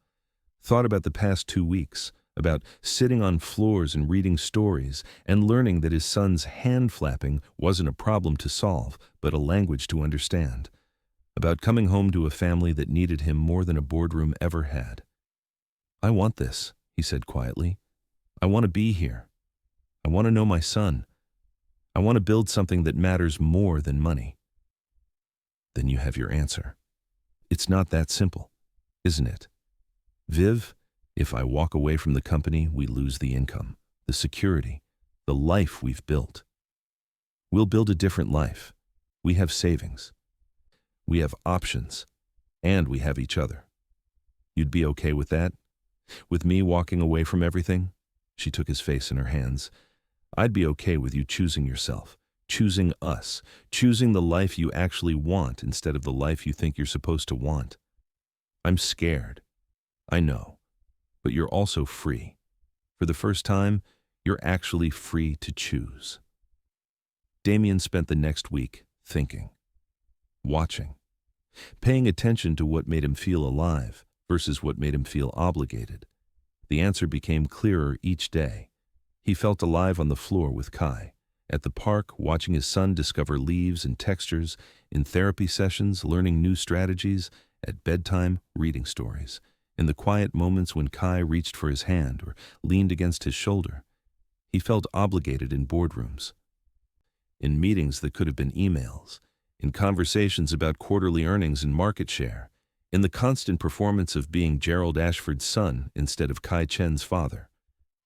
thought about the past 2 weeks, about sitting on floors and reading stories and learning that his son's hand flapping wasn't a problem to solve, but a language to understand, about coming home to a family that needed him more than a boardroom ever had. "I want this," he said quietly. "I want to be here. I want to know my son. I want to build something that matters more than money." Then you have your answer. It's not that simple, isn't it? "Viv, if I walk away from the company, we lose the income, the security, the life we've built. We'll build a different life. We have savings. We have options. And we have each other. You'd be okay with that? With me walking away from everything?" She took his face in her hands. "I'd be okay with you choosing yourself, choosing us, choosing the life you actually want instead of the life you think you're supposed to want. I'm scared. I know. But you're also free. For the first time, you're actually free to choose." Damien spent the next week thinking, watching, paying attention to what made him feel alive versus what made him feel obligated. The answer became clearer each day. He felt alive on the floor with Kai, at the park watching his son discover leaves and textures, in therapy sessions learning new strategies, at bedtime reading stories, in the quiet moments when Kai reached for his hand or leaned against his shoulder. He felt obligated in boardrooms, in meetings that could have been emails, in conversations about quarterly earnings and market share, in the constant performance of being Gerald Ashford's son instead of Kai Chen's father.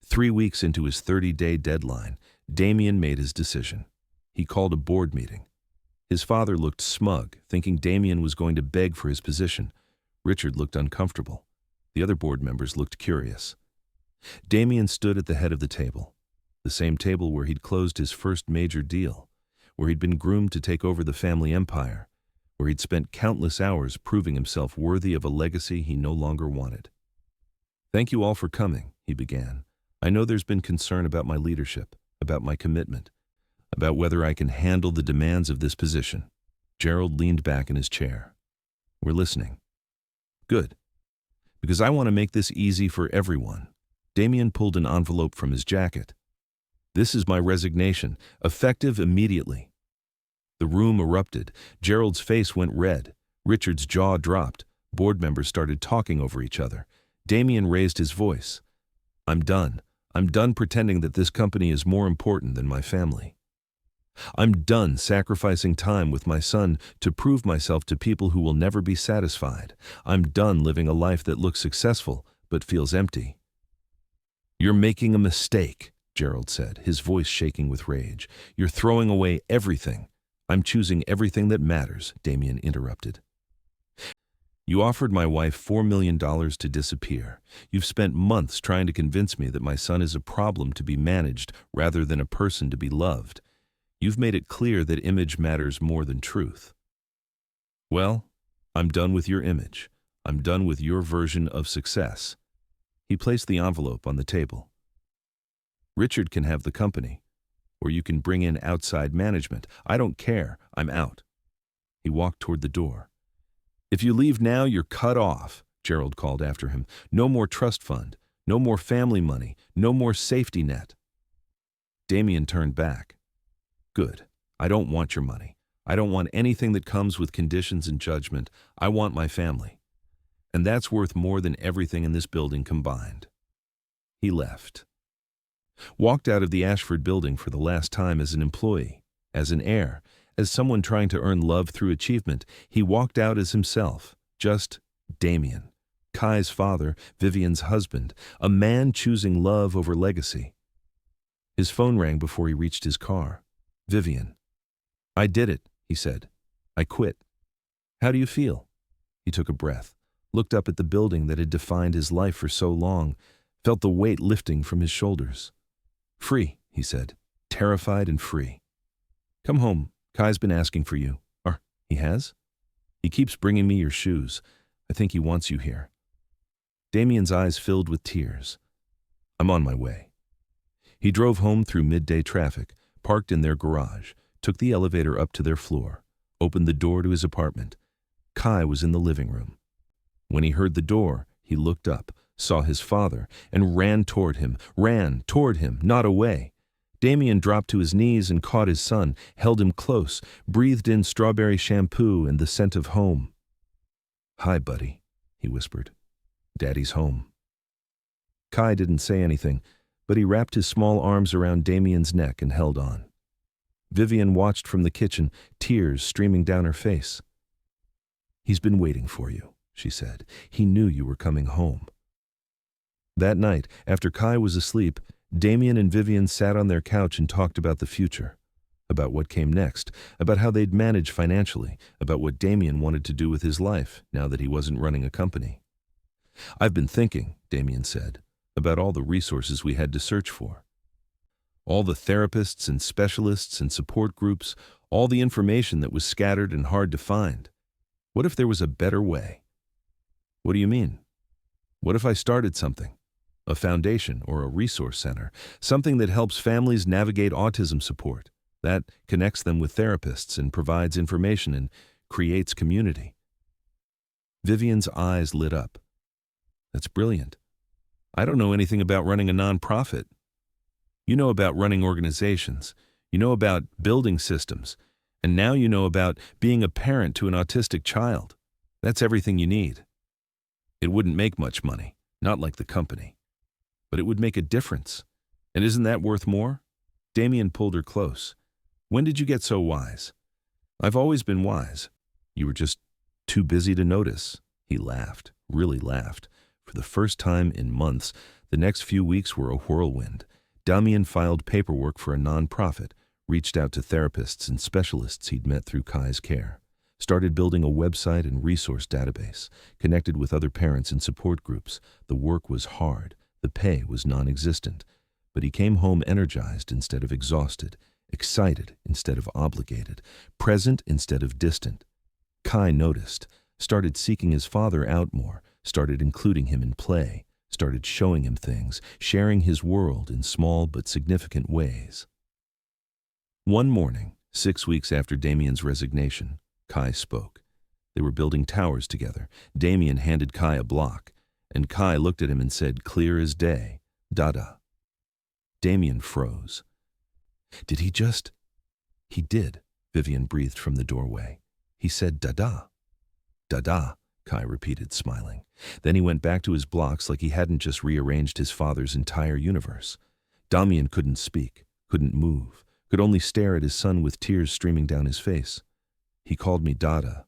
3 weeks into his 30-day deadline, Damien made his decision. He called a board meeting. His father looked smug, thinking Damien was going to beg for his position. Richard looked uncomfortable. The other board members looked curious. Damien stood at the head of the table, the same table where he'd closed his first major deal, where he'd been groomed to take over the family empire, where he'd spent countless hours proving himself worthy of a legacy he no longer wanted. "Thank you all for coming," he began. "I know there's been concern about my leadership, about my commitment, about whether I can handle the demands of this position." Gerald leaned back in his chair. "We're listening." "Good. Because I want to make this easy for everyone." Damien pulled an envelope from his jacket. "This is my resignation, effective immediately." The room erupted. Gerald's face went red. Richard's jaw dropped. Board members started talking over each other. Damien raised his voice. "I'm done. I'm done pretending that this company is more important than my family. I'm done sacrificing time with my son to prove myself to people who will never be satisfied. I'm done living a life that looks successful but feels empty." "You're making a mistake," Gerald said, his voice shaking with rage. "You're throwing away everything." "I'm choosing everything that matters," Damien interrupted. "You offered my wife $4 million to disappear. You've spent months trying to convince me that my son is a problem to be managed rather than a person to be loved. You've made it clear that image matters more than truth. Well, I'm done with your image. I'm done with your version of success." He placed the envelope on the table. "Richard can have the company, or you can bring in outside management. I don't care. I'm out." He walked toward the door. "If you leave now, you're cut off," Gerald called after him. "No more trust fund, no more family money, no more safety net." Damien turned back. "Good. I don't want your money. I don't want anything that comes with conditions and judgment. I want my family. And that's worth more than everything in this building combined." He left. Walked out of the Ashford building for the last time as an employee, as an heir, as someone trying to earn love through achievement. He walked out as himself, just Damien, Kai's father, Vivienne's husband, a man choosing love over legacy. His phone rang before he reached his car. "Vivienne." "I did it," he said. "I quit." "How do you feel?" He took a breath, looked up at the building that had defined his life for so long, felt the weight lifting from his shoulders. "Free," he said, "terrified and free." "Come home. Kai's been asking for you." "Or, he has?" "He keeps bringing me your shoes. I think he wants you here." Damien's eyes filled with tears. "I'm on my way." He drove home through midday traffic, parked in their garage, took the elevator up to their floor, opened the door to his apartment. Kai was in the living room. When he heard the door, he looked up, saw his father, and ran toward him, not away. Damien dropped to his knees and caught his son, held him close, breathed in strawberry shampoo and the scent of home. "Hi, buddy," he whispered. "Daddy's home." Kai didn't say anything, but he wrapped his small arms around Damien's neck and held on. Vivienne watched from the kitchen, tears streaming down her face. "He's been waiting for you," she said. "He knew you were coming home." That night, after Kai was asleep, Damien and Vivienne sat on their couch and talked about the future, about what came next, about how they'd manage financially, about what Damien wanted to do with his life now that he wasn't running a company. "I've been thinking," Damien said, "about all the resources we had to search for. All the therapists and specialists and support groups, all the information that was scattered and hard to find. What if there was a better way?" "What do you mean?" "What if I started something? A foundation or a resource center, something that helps families navigate autism support, that connects them with therapists and provides information and creates community?" Vivienne's eyes lit up. "That's brilliant. I don't know anything about running a nonprofit. You know about running organizations. You know about building systems. And now you know about being a parent to an autistic child. That's everything you need. It wouldn't make much money, not like the company. But it would make a difference. And isn't that worth more?" Damien pulled her close. "When did you get so wise?" "I've always been wise. You were just too busy to notice." He laughed, really laughed. For the first time in months, the next few weeks were a whirlwind. Damien filed paperwork for a nonprofit, reached out to therapists and specialists he'd met through Kai's care, started building a website and resource database, connected with other parents and support groups. The work was hard. The pay was non-existent. But he came home energized instead of exhausted, excited instead of obligated, present instead of distant. Kai noticed, started seeking his father out more, started including him in play, started showing him things, sharing his world in small but significant ways. One morning, 6 weeks after Damien's resignation, Kai spoke. They were building towers together. Damien handed Kai a block, and Kai looked at him and said, clear as day, "Dada." Damien froze. "Did he just—" "He did," Vivienne breathed from the doorway. "He said dada." "Dada," Kai repeated, smiling. Then he went back to his blocks like he hadn't just rearranged his father's entire universe. Damien couldn't speak, couldn't move, could only stare at his son with tears streaming down his face. "He called me Dada."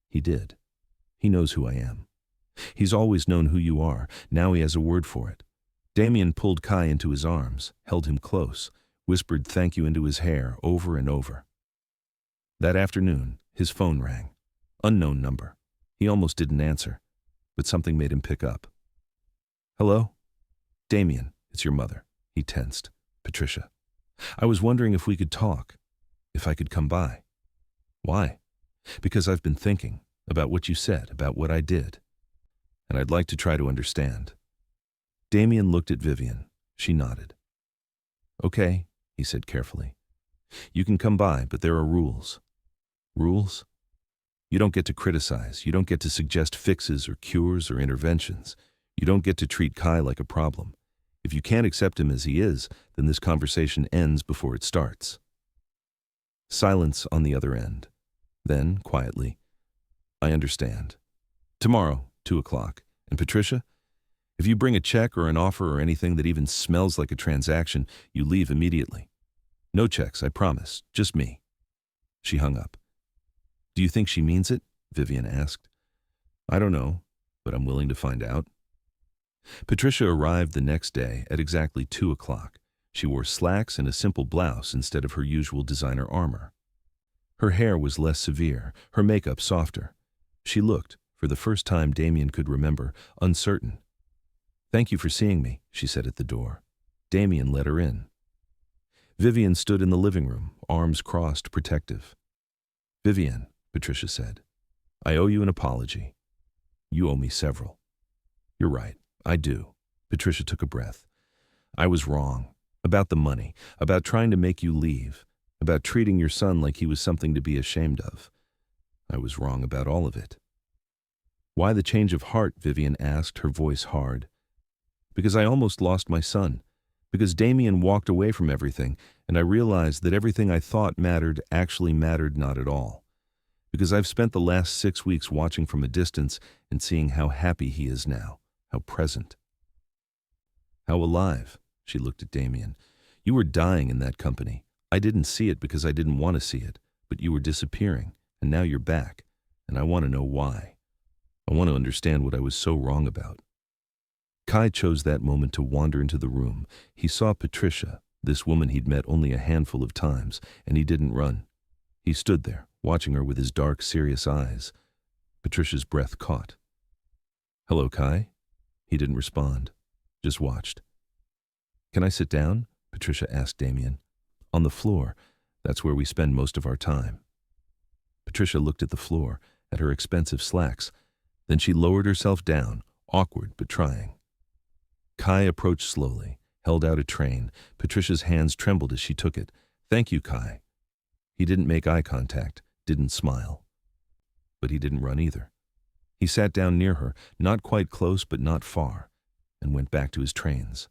"He did. He knows who I am. He's always known who you are. Now he has a word for it." Damien pulled Kai into his arms, held him close, whispered thank you into his hair over and over. That afternoon, his phone rang. Unknown number. He almost didn't answer, but something made him pick up. "Hello?" "Damien, it's your mother." He tensed. "Patricia. I was wondering if we could talk, if I could come by." "Why?" "Because I've been thinking about what you said, about what I did, and I'd like to try to understand." Damien looked at Vivienne. She nodded. "Okay," he said carefully. "You can come by, but there are rules." "Rules?" "You don't get to criticize. You don't get to suggest fixes or cures or interventions. You don't get to treat Kai like a problem. If you can't accept him as he is, then this conversation ends before it starts." Silence on the other end. Then, quietly, "I understand. Tomorrow, 2 o'clock. And Patricia, if you bring a check or an offer or anything that even smells like a transaction, you leave immediately. No checks, I promise. Just me." She hung up. "Do you think she means it?" Vivienne asked. "I don't know, but I'm willing to find out." Patricia arrived the next day at exactly 2 o'clock. She wore slacks and a simple blouse instead of her usual designer armor. Her hair was less severe, her makeup softer. She looked, for the first time Damien could remember, uncertain. "Thank you for seeing me," she said at the door. Damien let her in. Vivienne stood in the living room, arms crossed, protective. "Vivienne," Patricia said, "I owe you an apology. You owe me several." "You're right, I do." Patricia took a breath. "I was wrong About the money, about trying to make you leave, about treating your son like he was something to be ashamed of. I was wrong about all of it. Why the change of heart? Vivienne asked, her voice hard. Because I almost lost my son. Because Damien walked away from everything, and I realized that everything I thought mattered actually mattered not at all. Because I've spent the last 6 weeks watching from a distance and seeing how happy he is now, how present. How alive. She looked at Damien. You were dying in that company. I didn't see it because I didn't want to see it, but you were disappearing, and now you're back, and I want to know why. I want to understand what I was so wrong about. Kai chose that moment to wander into the room. He saw Patricia, this woman he'd met only a handful of times, and he didn't run. He stood there, watching her with his dark, serious eyes. Patricia's breath caught. Hello, Kai? He didn't respond, just watched. Can I sit down? Patricia asked Damien. On the floor. That's where we spend most of our time. Patricia looked at the floor, at her expensive slacks. Then she lowered herself down, awkward but trying. Kai approached slowly, held out a train. Patricia's hands trembled as she took it. Thank you, Kai. He didn't make eye contact, didn't smile. But he didn't run either. He sat down near her, not quite close but not far, and went back to his trains.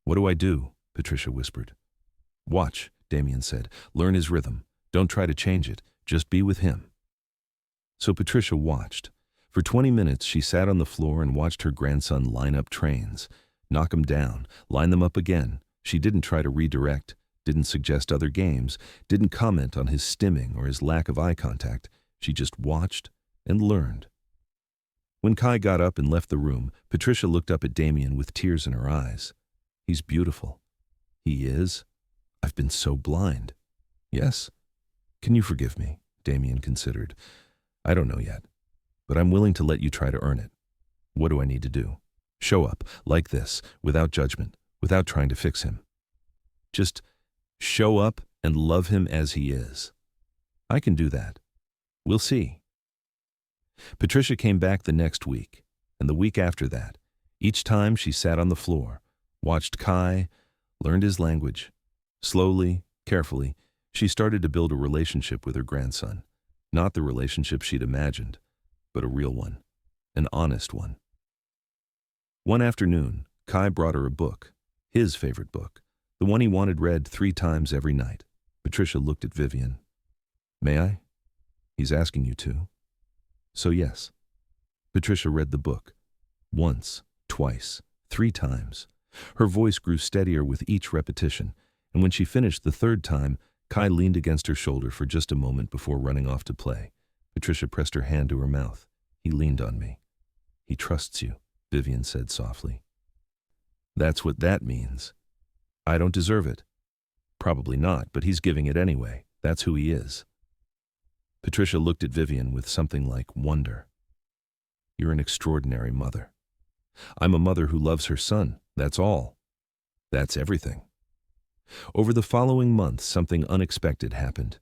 What do I do? Patricia whispered. Watch, Damien said. Learn his rhythm. Don't try to change it. Just be with him. So Patricia watched. For 20 minutes she sat on the floor and watched her grandson line up trains, knock them down, line them up again. She didn't try to redirect, didn't suggest other games, didn't comment on his stimming or his lack of eye contact. She just watched and learned. When Kai got up and left the room, Patricia looked up at Damien with tears in her eyes. He's beautiful. He is. I've been so blind. Yes? Can you forgive me? Damien considered. I don't know yet, but I'm willing to let you try to earn it. What do I need to do? Show up, like this, without judgment, without trying to fix him. Just show up and love him as he is. I can do that. We'll see. Patricia came back the next week, and the week after that. Each time she sat on the floor, watched Kai, learned his language. Slowly, carefully, she started to build a relationship with her grandson. Not the relationship she'd imagined, but a real one, an honest one. One afternoon, Kai brought her a book, his favorite book, the one he wanted read 3 times every night. Patricia looked at Vivienne. May I? He's asking you to. So yes. Patricia read the book. Once, twice, 3 times. Her voice grew steadier with each repetition, and when she finished the 3rd time, Kai leaned against her shoulder for just a moment before running off to play. Patricia pressed her hand to her mouth. He leaned on me. He trusts you, Vivienne said softly. That's what that means. I don't deserve it. Probably not, but he's giving it anyway. That's who he is. Patricia looked at Vivienne with something like wonder. You're an extraordinary mother. I'm a mother who loves her son, that's all. That's everything. Over the following month, something unexpected happened.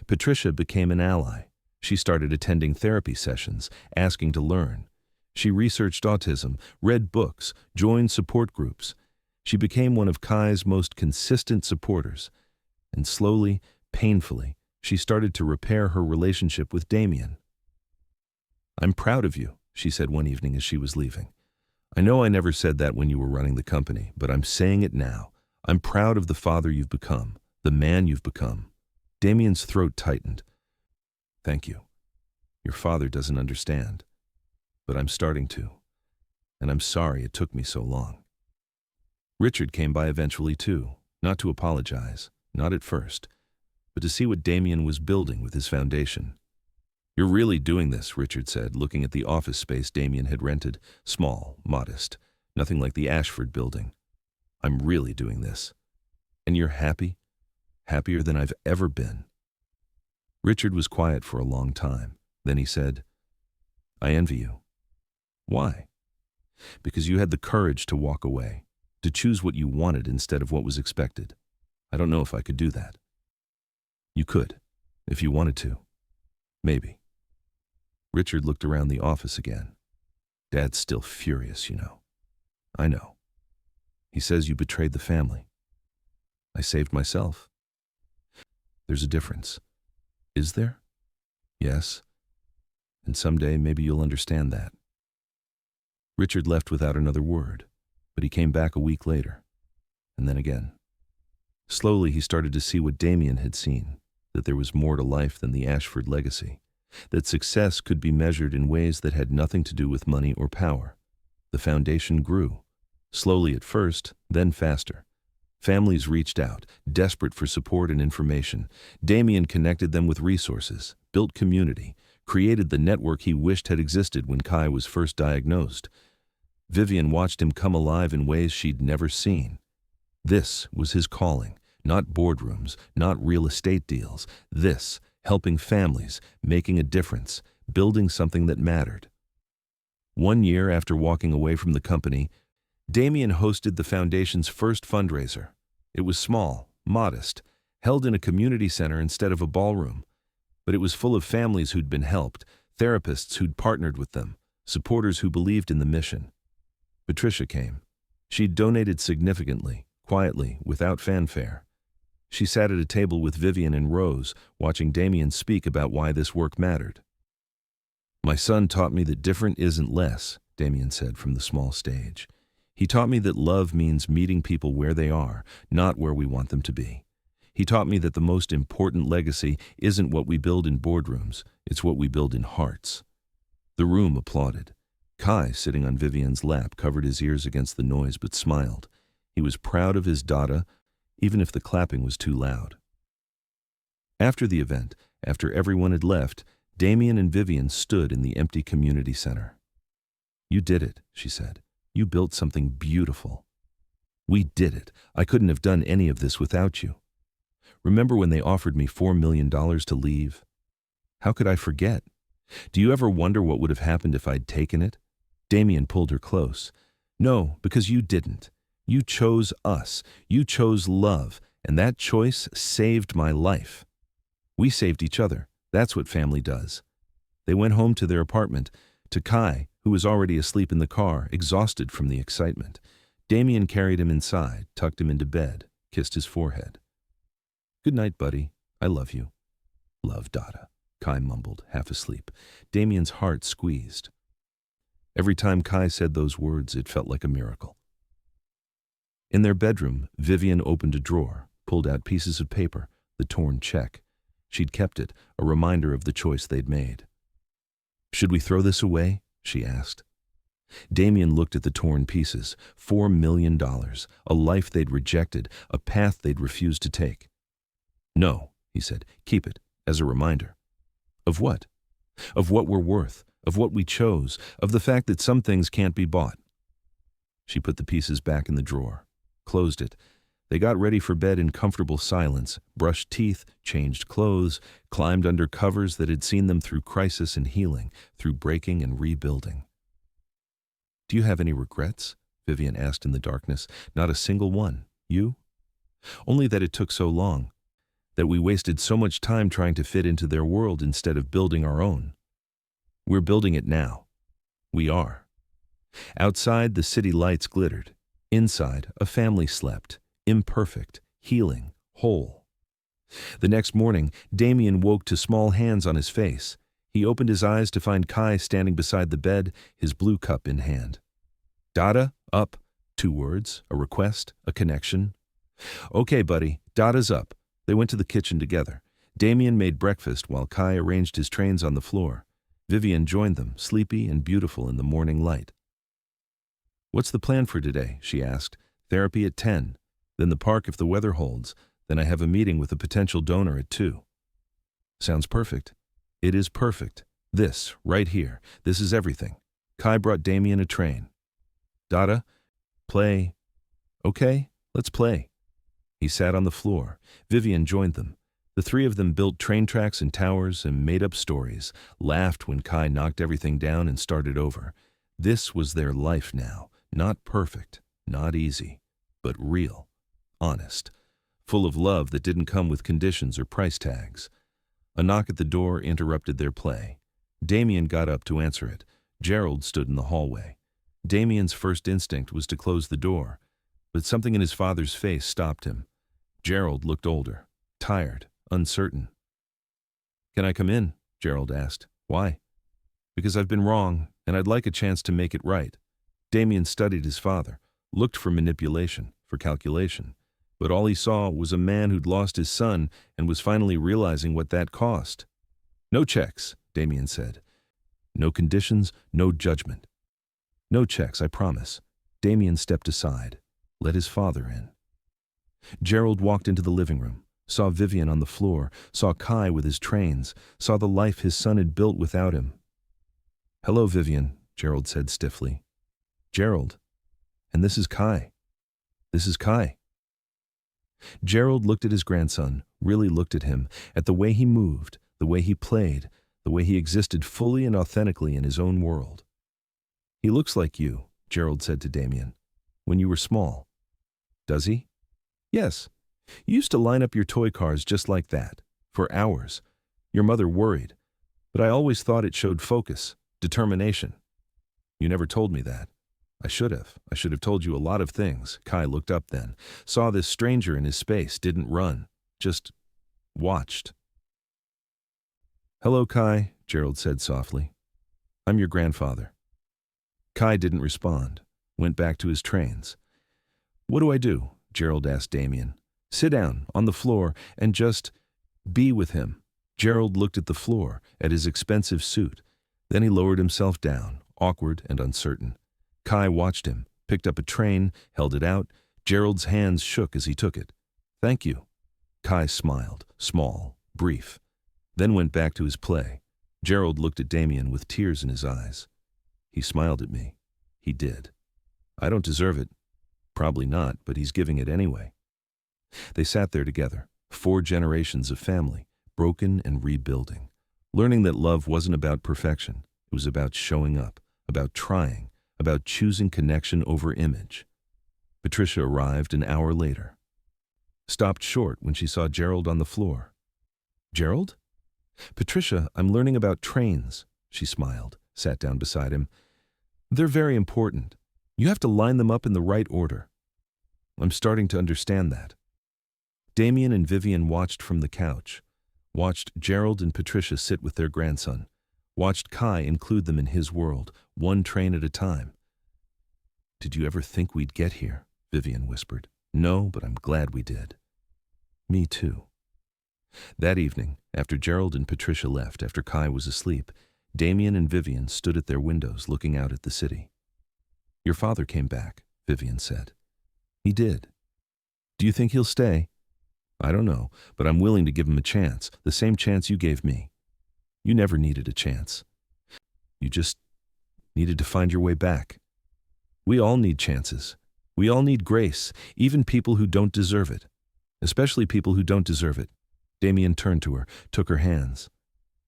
Patricia became an ally. She started attending therapy sessions, asking to learn. She researched autism, read books, joined support groups. She became one of Kai's most consistent supporters. And slowly, painfully, she started to repair her relationship with Damien. I'm proud of you, she said one evening as she was leaving. I know I never said that when you were running the company, but I'm saying it now. I'm proud of the father you've become, the man you've become. Damien's throat tightened. Thank you. Your father doesn't understand, but I'm starting to, and I'm sorry it took me so long. Richard came by eventually too, not to apologize, not at first, but to see what Damien was building with his foundation. You're really doing this, Richard said, looking at the office space Damien had rented, small, modest, nothing like the Ashford building. I'm really doing this. And you're happy? Happier than I've ever been. Richard was quiet for a long time. Then he said, I envy you. Why? Because you had the courage to walk away, to choose what you wanted instead of what was expected. I don't know if I could do that. You could, if you wanted to. Maybe. Richard looked around the office again. Dad's still furious, you know. I know. He says you betrayed the family. I saved myself. There's a difference. Is there? Yes. And someday maybe you'll understand that. Richard left without another word, but he came back a week later, and then again. Slowly he started to see what Damien had seen, that there was more to life than the Ashford legacy, that success could be measured in ways that had nothing to do with money or power. The foundation grew, slowly at first, then faster. Families reached out, desperate for support and information. Damien connected them with resources, built community, created the network he wished had existed when Kai was first diagnosed. Vivienne watched him come alive in ways she'd never seen. This was his calling, not boardrooms, not real estate deals. This, helping families, making a difference, building something that mattered. 1 year after walking away from the company, Damien hosted the foundation's first fundraiser. It was small, modest, held in a community center instead of a ballroom. But it was full of families who'd been helped, therapists who'd partnered with them, supporters who believed in the mission. Patricia came. She'd donated significantly, quietly, without fanfare. She sat at a table with Vivienne and Rose, watching Damien speak about why this work mattered. "My son taught me that different isn't less," Damien said from the small stage. "He taught me that love means meeting people where they are, not where we want them to be. He taught me that the most important legacy isn't what we build in boardrooms, it's what we build in hearts." The room applauded. Kai, sitting on Vivienne's lap, covered his ears against the noise but smiled. He was proud of his Dada, even if the clapping was too loud. After the event, after everyone had left, Damien and Vivienne stood in the empty community center. "You did it," she said. "You built something beautiful." "We did it. I couldn't have done any of this without you. Remember when they offered me $4 million to leave? How could I forget? Do you ever wonder what would have happened if I'd taken it?" Damien pulled her close. "No, because you didn't. You chose us. You chose love, and that choice saved my life. We saved each other. That's what family does." They went home to their apartment, to Kai, who was already asleep in the car, exhausted from the excitement. Damien carried him inside, tucked him into bed, kissed his forehead. "Good night, buddy. I love you." "Love, Dada," Kai mumbled, half asleep. Damien's heart squeezed. Every time Kai said those words, it felt like a miracle. In their bedroom, Vivienne opened a drawer, pulled out pieces of paper, the torn check. She'd kept it, a reminder of the choice they'd made. "Should we throw this away?" she asked. Damien looked at the torn pieces. $4 million, a life they'd rejected, a path they'd refused to take. "No," he said. "Keep it, as a reminder." "Of what?" "Of what we're worth, of what we chose, of the fact that some things can't be bought." She put the pieces back in the drawer, closed it. They got ready for bed in comfortable silence, brushed teeth, changed clothes, climbed under covers that had seen them through crisis and healing, through breaking and rebuilding. "Do you have any regrets?" Vivienne asked in the darkness. "Not a single one. You?" "Only that it took so long, that we wasted so much time trying to fit into their world instead of building our own. We're building it now. We are." Outside, the city lights glittered. Inside, a family slept, imperfect, healing, whole. The next morning, Damien woke to small hands on his face. He opened his eyes to find Kai standing beside the bed, his blue cup in hand. "Dada, up." 2 words, a request, a connection. "Okay, buddy, Dada's up." They went to the kitchen together. Damien made breakfast while Kai arranged his trains on the floor. Vivienne joined them, sleepy and beautiful in the morning light. "What's the plan for today?" she asked. "Therapy at 10. Then the park if the weather holds. Then I have a meeting with a potential donor at 2. "Sounds perfect." "It is perfect. This, right here. This is everything." Kai brought Damien a train. "Dada, play." "Okay, let's play." He sat on the floor. Vivienne joined them. The 3 of them built train tracks and towers and made up stories, laughed when Kai knocked everything down and started over. This was their life now. Not perfect, not easy, but real, honest, full of love that didn't come with conditions or price tags. A knock at the door interrupted their play. Damien got up to answer it. Gerald stood in the hallway. Damien's first instinct was to close the door, but something in his father's face stopped him. Gerald looked older, tired, uncertain. "Can I come in?" Gerald asked. "Why?" "Because I've been wrong, and I'd like a chance to make it right." Damien studied his father, looked for manipulation, for calculation. But all he saw was a man who'd lost his son and was finally realizing what that cost. "No checks," Damien said. "No conditions, no judgment." "No checks, I promise." Damien stepped aside, let his father in. Gerald walked into the living room, saw Vivienne on the floor, saw Kai with his trains, saw the life his son had built without him. "Hello, Vivienne," Gerald said stiffly. "Gerald. And this is Kai. This is Kai." Gerald looked at his grandson, really looked at him, at the way he moved, the way he played, the way he existed fully and authentically in his own world. "He looks like you," Gerald said to Damien, "when you were small." "Does he?" "Yes. You used to line up your toy cars just like that, for hours. Your mother worried, but I always thought it showed focus, determination." "You never told me that." I should have. I should have told you a lot of things." Kai looked up then, saw this stranger in his space, didn't run, just watched. "Hello, Kai," Gerald said softly. "I'm your grandfather." Kai didn't respond, went back to his trains. "What do I do?" Gerald asked Damien. "Sit down, on the floor, and just be with him." Gerald looked at the floor, at his expensive suit. Then he lowered himself down, awkward and uncertain. Kai watched him, picked up a train, held it out. Gerald's hands shook as he took it. "Thank you." Kai smiled, small, brief, then went back to his play. Gerald looked at Damien with tears in his eyes. "He smiled at me. He did. I don't deserve it. Probably not, but he's giving it anyway." They sat there together, 4 generations of family, broken and rebuilding, learning that love wasn't about perfection. It was about showing up, about trying, about choosing connection over image. Patricia arrived an hour later. Stopped short when she saw Gerald on the floor. "Gerald?" "Patricia, I'm learning about trains." She smiled, sat down beside him. "They're very important. You have to line them up in the right order." "I'm starting to understand that." Damien and Vivienne watched from the couch, watched Gerald and Patricia sit with their grandson, watched Kai include them in his world, one train at a time. "Did you ever think we'd get here?" Vivienne whispered. "No, but I'm glad we did." "Me too." That evening, after Gerald and Patricia left, after Kai was asleep, Damien and Vivienne stood at their windows looking out at the city. "Your father came back," Vivienne said. "He did." "Do you think he'll stay?" "I don't know, but I'm willing to give him a chance, the same chance you gave me." "You never needed a chance. You just needed to find your way back." "We all need chances. We all need grace, even people who don't deserve it. Especially people who don't deserve it." Damien turned to her, took her hands.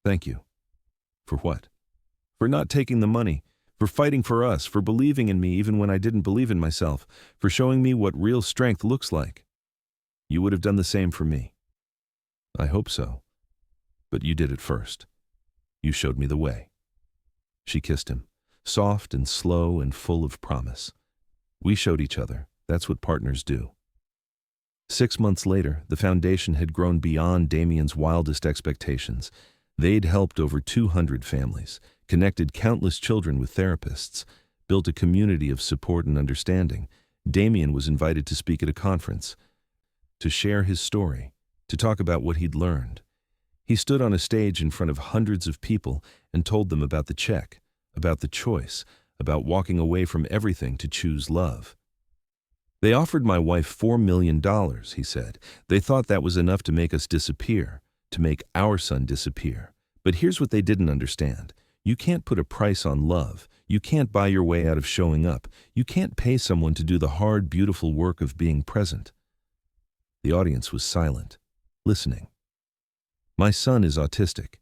"Thank you." "For what?" "For not taking the money, for fighting for us, for believing in me even when I didn't believe in myself, for showing me what real strength looks like. You would have done the same for me." "I hope so. But you did it first. You showed me the way." She kissed him, soft and slow and full of promise. We showed each other. That's what partners do. 6 months later, the foundation had grown beyond Damien's wildest expectations. They'd helped over 200 families, connected countless children with therapists, built a community of support and understanding. Damien was invited to speak at a conference, to share his story, to talk about what he'd learned. He stood on a stage in front of hundreds of people and told them about the check, about the choice, about walking away from everything to choose love. "They offered my wife $4 million, he said. "They thought that was enough to make us disappear, to make our son disappear. But here's what they didn't understand. You can't put a price on love. You can't buy your way out of showing up. You can't pay someone to do the hard, beautiful work of being present." The audience was silent, listening. "My son is autistic.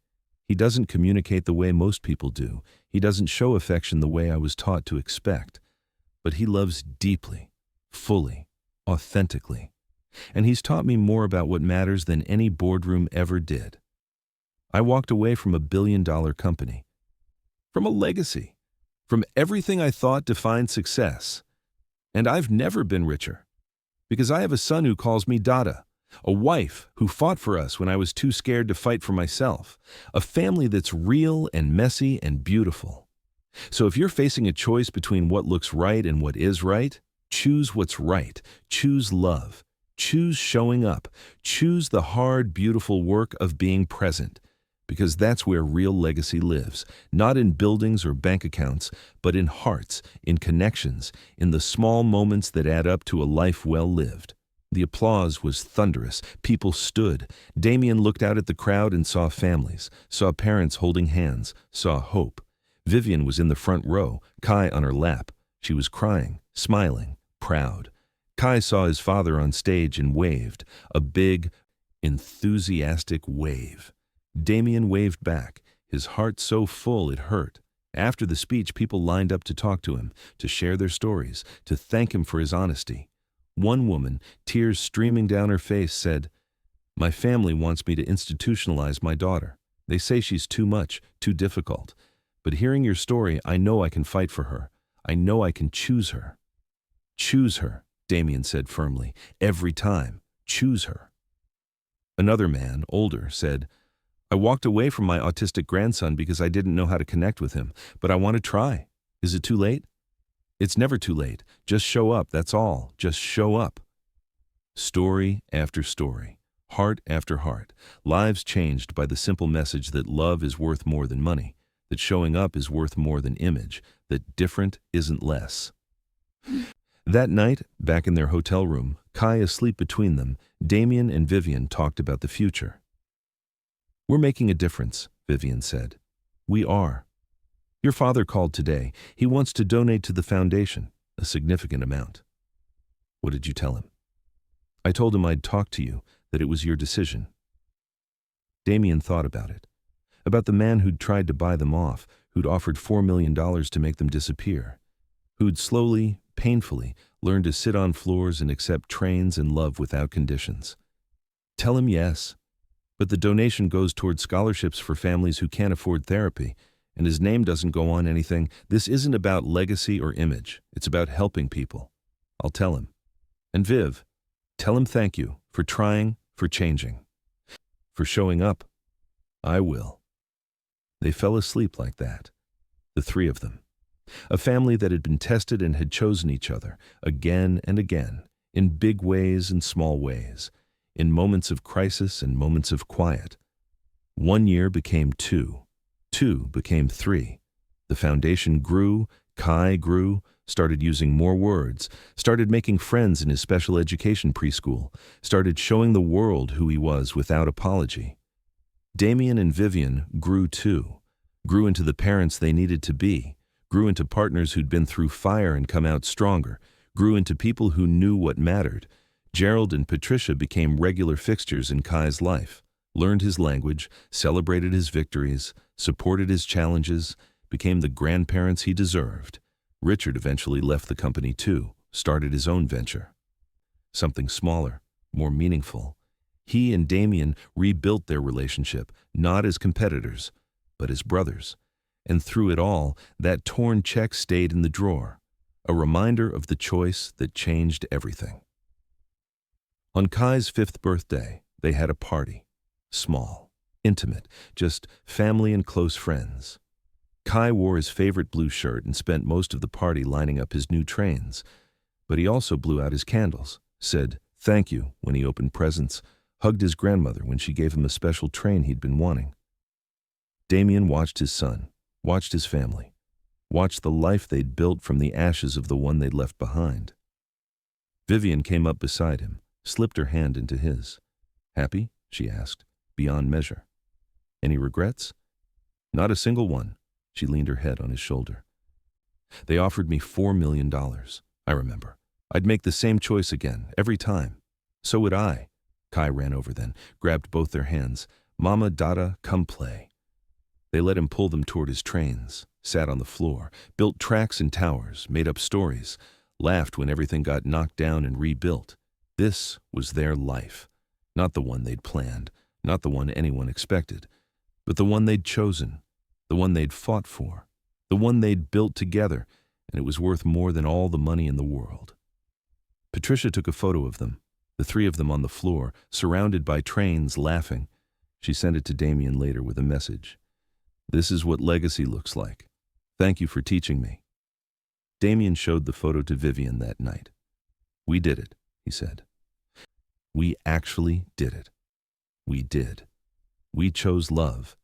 He doesn't communicate the way most people do. He doesn't show affection the way I was taught to expect. But he loves deeply, fully, authentically. And he's taught me more about what matters than any boardroom ever did. I walked away from a billion-dollar company, from a legacy, from everything I thought defined success. And I've never been richer, because I have a son who calls me Dada, A wife who fought for us when I was too scared to fight for myself. A family that's real and messy and beautiful. So if you're facing a choice between what looks right and what is right, choose what's right. Choose love. Choose showing up. Choose the hard, beautiful work of being present. Because that's where real legacy lives. Not in buildings or bank accounts, but in hearts, in connections, in the small moments that add up to a life well lived. The applause was thunderous. People stood. Damien looked out at the crowd and saw families, saw parents holding hands, saw hope. Vivienne was in the front row, Kai on her lap. She was crying, smiling, proud. Kai saw his father on stage and waved, a big, enthusiastic wave. Damien waved back, his heart so full it hurt. After the speech, people lined up to talk to him, to share their stories, to thank him for his honesty. One woman, tears streaming down her face, said, "My family wants me to institutionalize my daughter. They say she's too much, too difficult. But hearing your story, I know I can fight for her. I know I can choose her." "Choose her," Damien said firmly. "Every time. Choose her." Another man, older, said, "I walked away from my autistic grandson because I didn't know how to connect with him, but I want to try. Is it too late?" "It's never too late. Just show up, that's all. Just show up." Story after story, heart after heart, lives changed by the simple message that love is worth more than money, that showing up is worth more than image, that different isn't less. That night, back in their hotel room, Kai asleep between them, Damien and Vivienne talked about the future. "We're making a difference," Vivienne said. "We are. Your father called today. He wants to donate to the foundation, a significant amount." "What did you tell him?" "I told him I'd talk to you, that it was your decision." Damien thought about it, about the man who'd tried to buy them off, who'd offered $4 million to make them disappear, who'd slowly, painfully, learned to sit on floors and accept trains and love without conditions. Tell him yes, but the donation goes toward scholarships for families who can't afford therapy, and his name doesn't go on anything. This isn't about legacy or image. It's about helping people. I'll tell him. And Viv, tell him thank you for trying, for changing, for showing up. I will. They fell asleep like that, the three of them. A family that had been tested and had chosen each other again and again, in big ways and small ways, in moments of crisis and moments of quiet. 1 year became 2. 2 became 3. The foundation grew, Kai grew, started using more words, started making friends in his special education preschool, started showing the world who he was without apology. Damien and Vivienne grew too, grew into the parents they needed to be, grew into partners who'd been through fire and come out stronger, grew into people who knew what mattered. Gerald and Patricia became regular fixtures in Kai's life, learned his language, celebrated his victories, supported his challenges, became the grandparents he deserved. Richard eventually left the company too, started his own venture. Something smaller, more meaningful. He and Damien rebuilt their relationship, not as competitors, but as brothers. And through it all, that torn check stayed in the drawer, a reminder of the choice that changed everything. On Kai's 5th birthday, they had a party. Small, intimate, just family and close friends. Kai wore his favorite blue shirt and spent most of the party lining up his new trains. But he also blew out his candles, said thank you when he opened presents, hugged his grandmother when she gave him a special train he'd been wanting. Damien watched his son, watched his family, watched the life they'd built from the ashes of the one they'd left behind. Vivienne came up beside him, slipped her hand into his. "Happy?" she asked, beyond measure. "Any regrets?" "Not a single one." She leaned her head on his shoulder. "They offered me $4 million, I remember. I'd make the same choice again, every time. So would I." Kai ran over then, grabbed both their hands. "Mama, Dada, come play." They let him pull them toward his trains, sat on the floor, built tracks and towers, made up stories, laughed when everything got knocked down and rebuilt. This was their life, not the one they'd planned, not the one anyone expected, but the one they'd chosen, the one they'd fought for, the one they'd built together, and it was worth more than all the money in the world. Patricia took a photo of them, The three of them on the floor, surrounded by trains, laughing. She sent it to Damien later with a message. "This is what legacy looks like. Thank you for teaching me." Damien showed the photo to Vivienne that night. "We did it," he said. "We actually did it. We did. We chose love,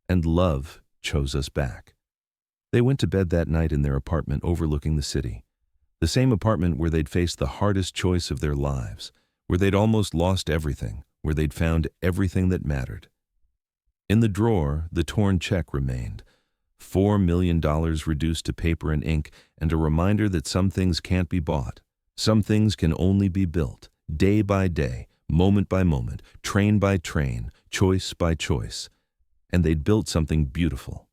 and love chose us back." They went to bed that night in their apartment overlooking the city. The same apartment where they'd faced the hardest choice of their lives, where they'd almost lost everything, where they'd found everything that mattered. In the drawer, the torn check remained. $4 million reduced to paper and ink, and a reminder that some things can't be bought. Some things can only be built, day by day, moment by moment, train by train, choice by choice. And they'd built something beautiful.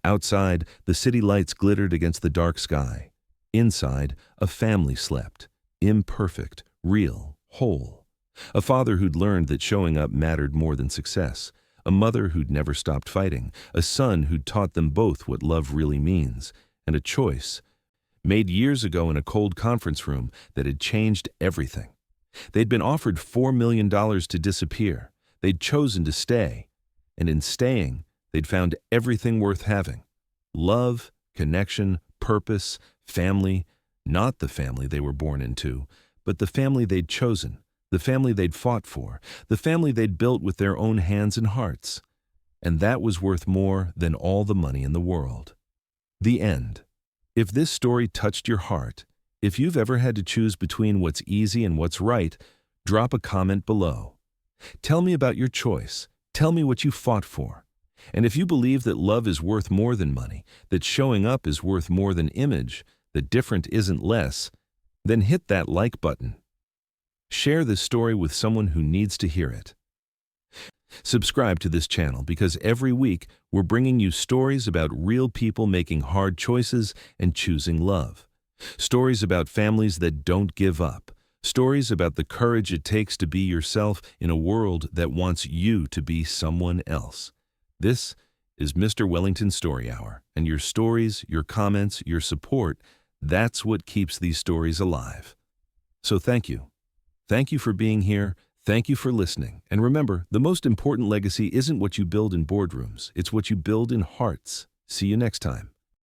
Outside, the city lights glittered against the dark sky. Inside, a family slept, imperfect, real, whole. A father who'd learned that showing up mattered more than success. A mother who'd never stopped fighting. A son who'd taught them both what love really means. And a choice, made years ago in a cold conference room, that had changed everything. They'd been offered $4 million to disappear. They'd chosen to stay. And in staying, they'd found everything worth having. Love, connection, purpose, family. Not the family they were born into, but the family they'd chosen, the family they'd fought for, the family they'd built with their own hands and hearts. And that was worth more than all the money in the world. The end. If this story touched your heart, if you've ever had to choose between what's easy and what's right, drop a comment below. Tell me about your choice. Tell me what you fought for. And if you believe that love is worth more than money, that showing up is worth more than image, that different isn't less, then hit that like button. Share this story with someone who needs to hear it. Subscribe to this channel because every week we're bringing you stories about real people making hard choices and choosing love. Stories about families that don't give up. Stories about the courage it takes to be yourself in a world that wants you to be someone else. This is Mr. Wellington Story Hour, and your stories, your comments, your support, that's what keeps these stories alive. So thank you. Thank you for being here. Thank you for listening. And remember, the most important legacy isn't what you build in boardrooms. It's what you build in hearts. See you next time.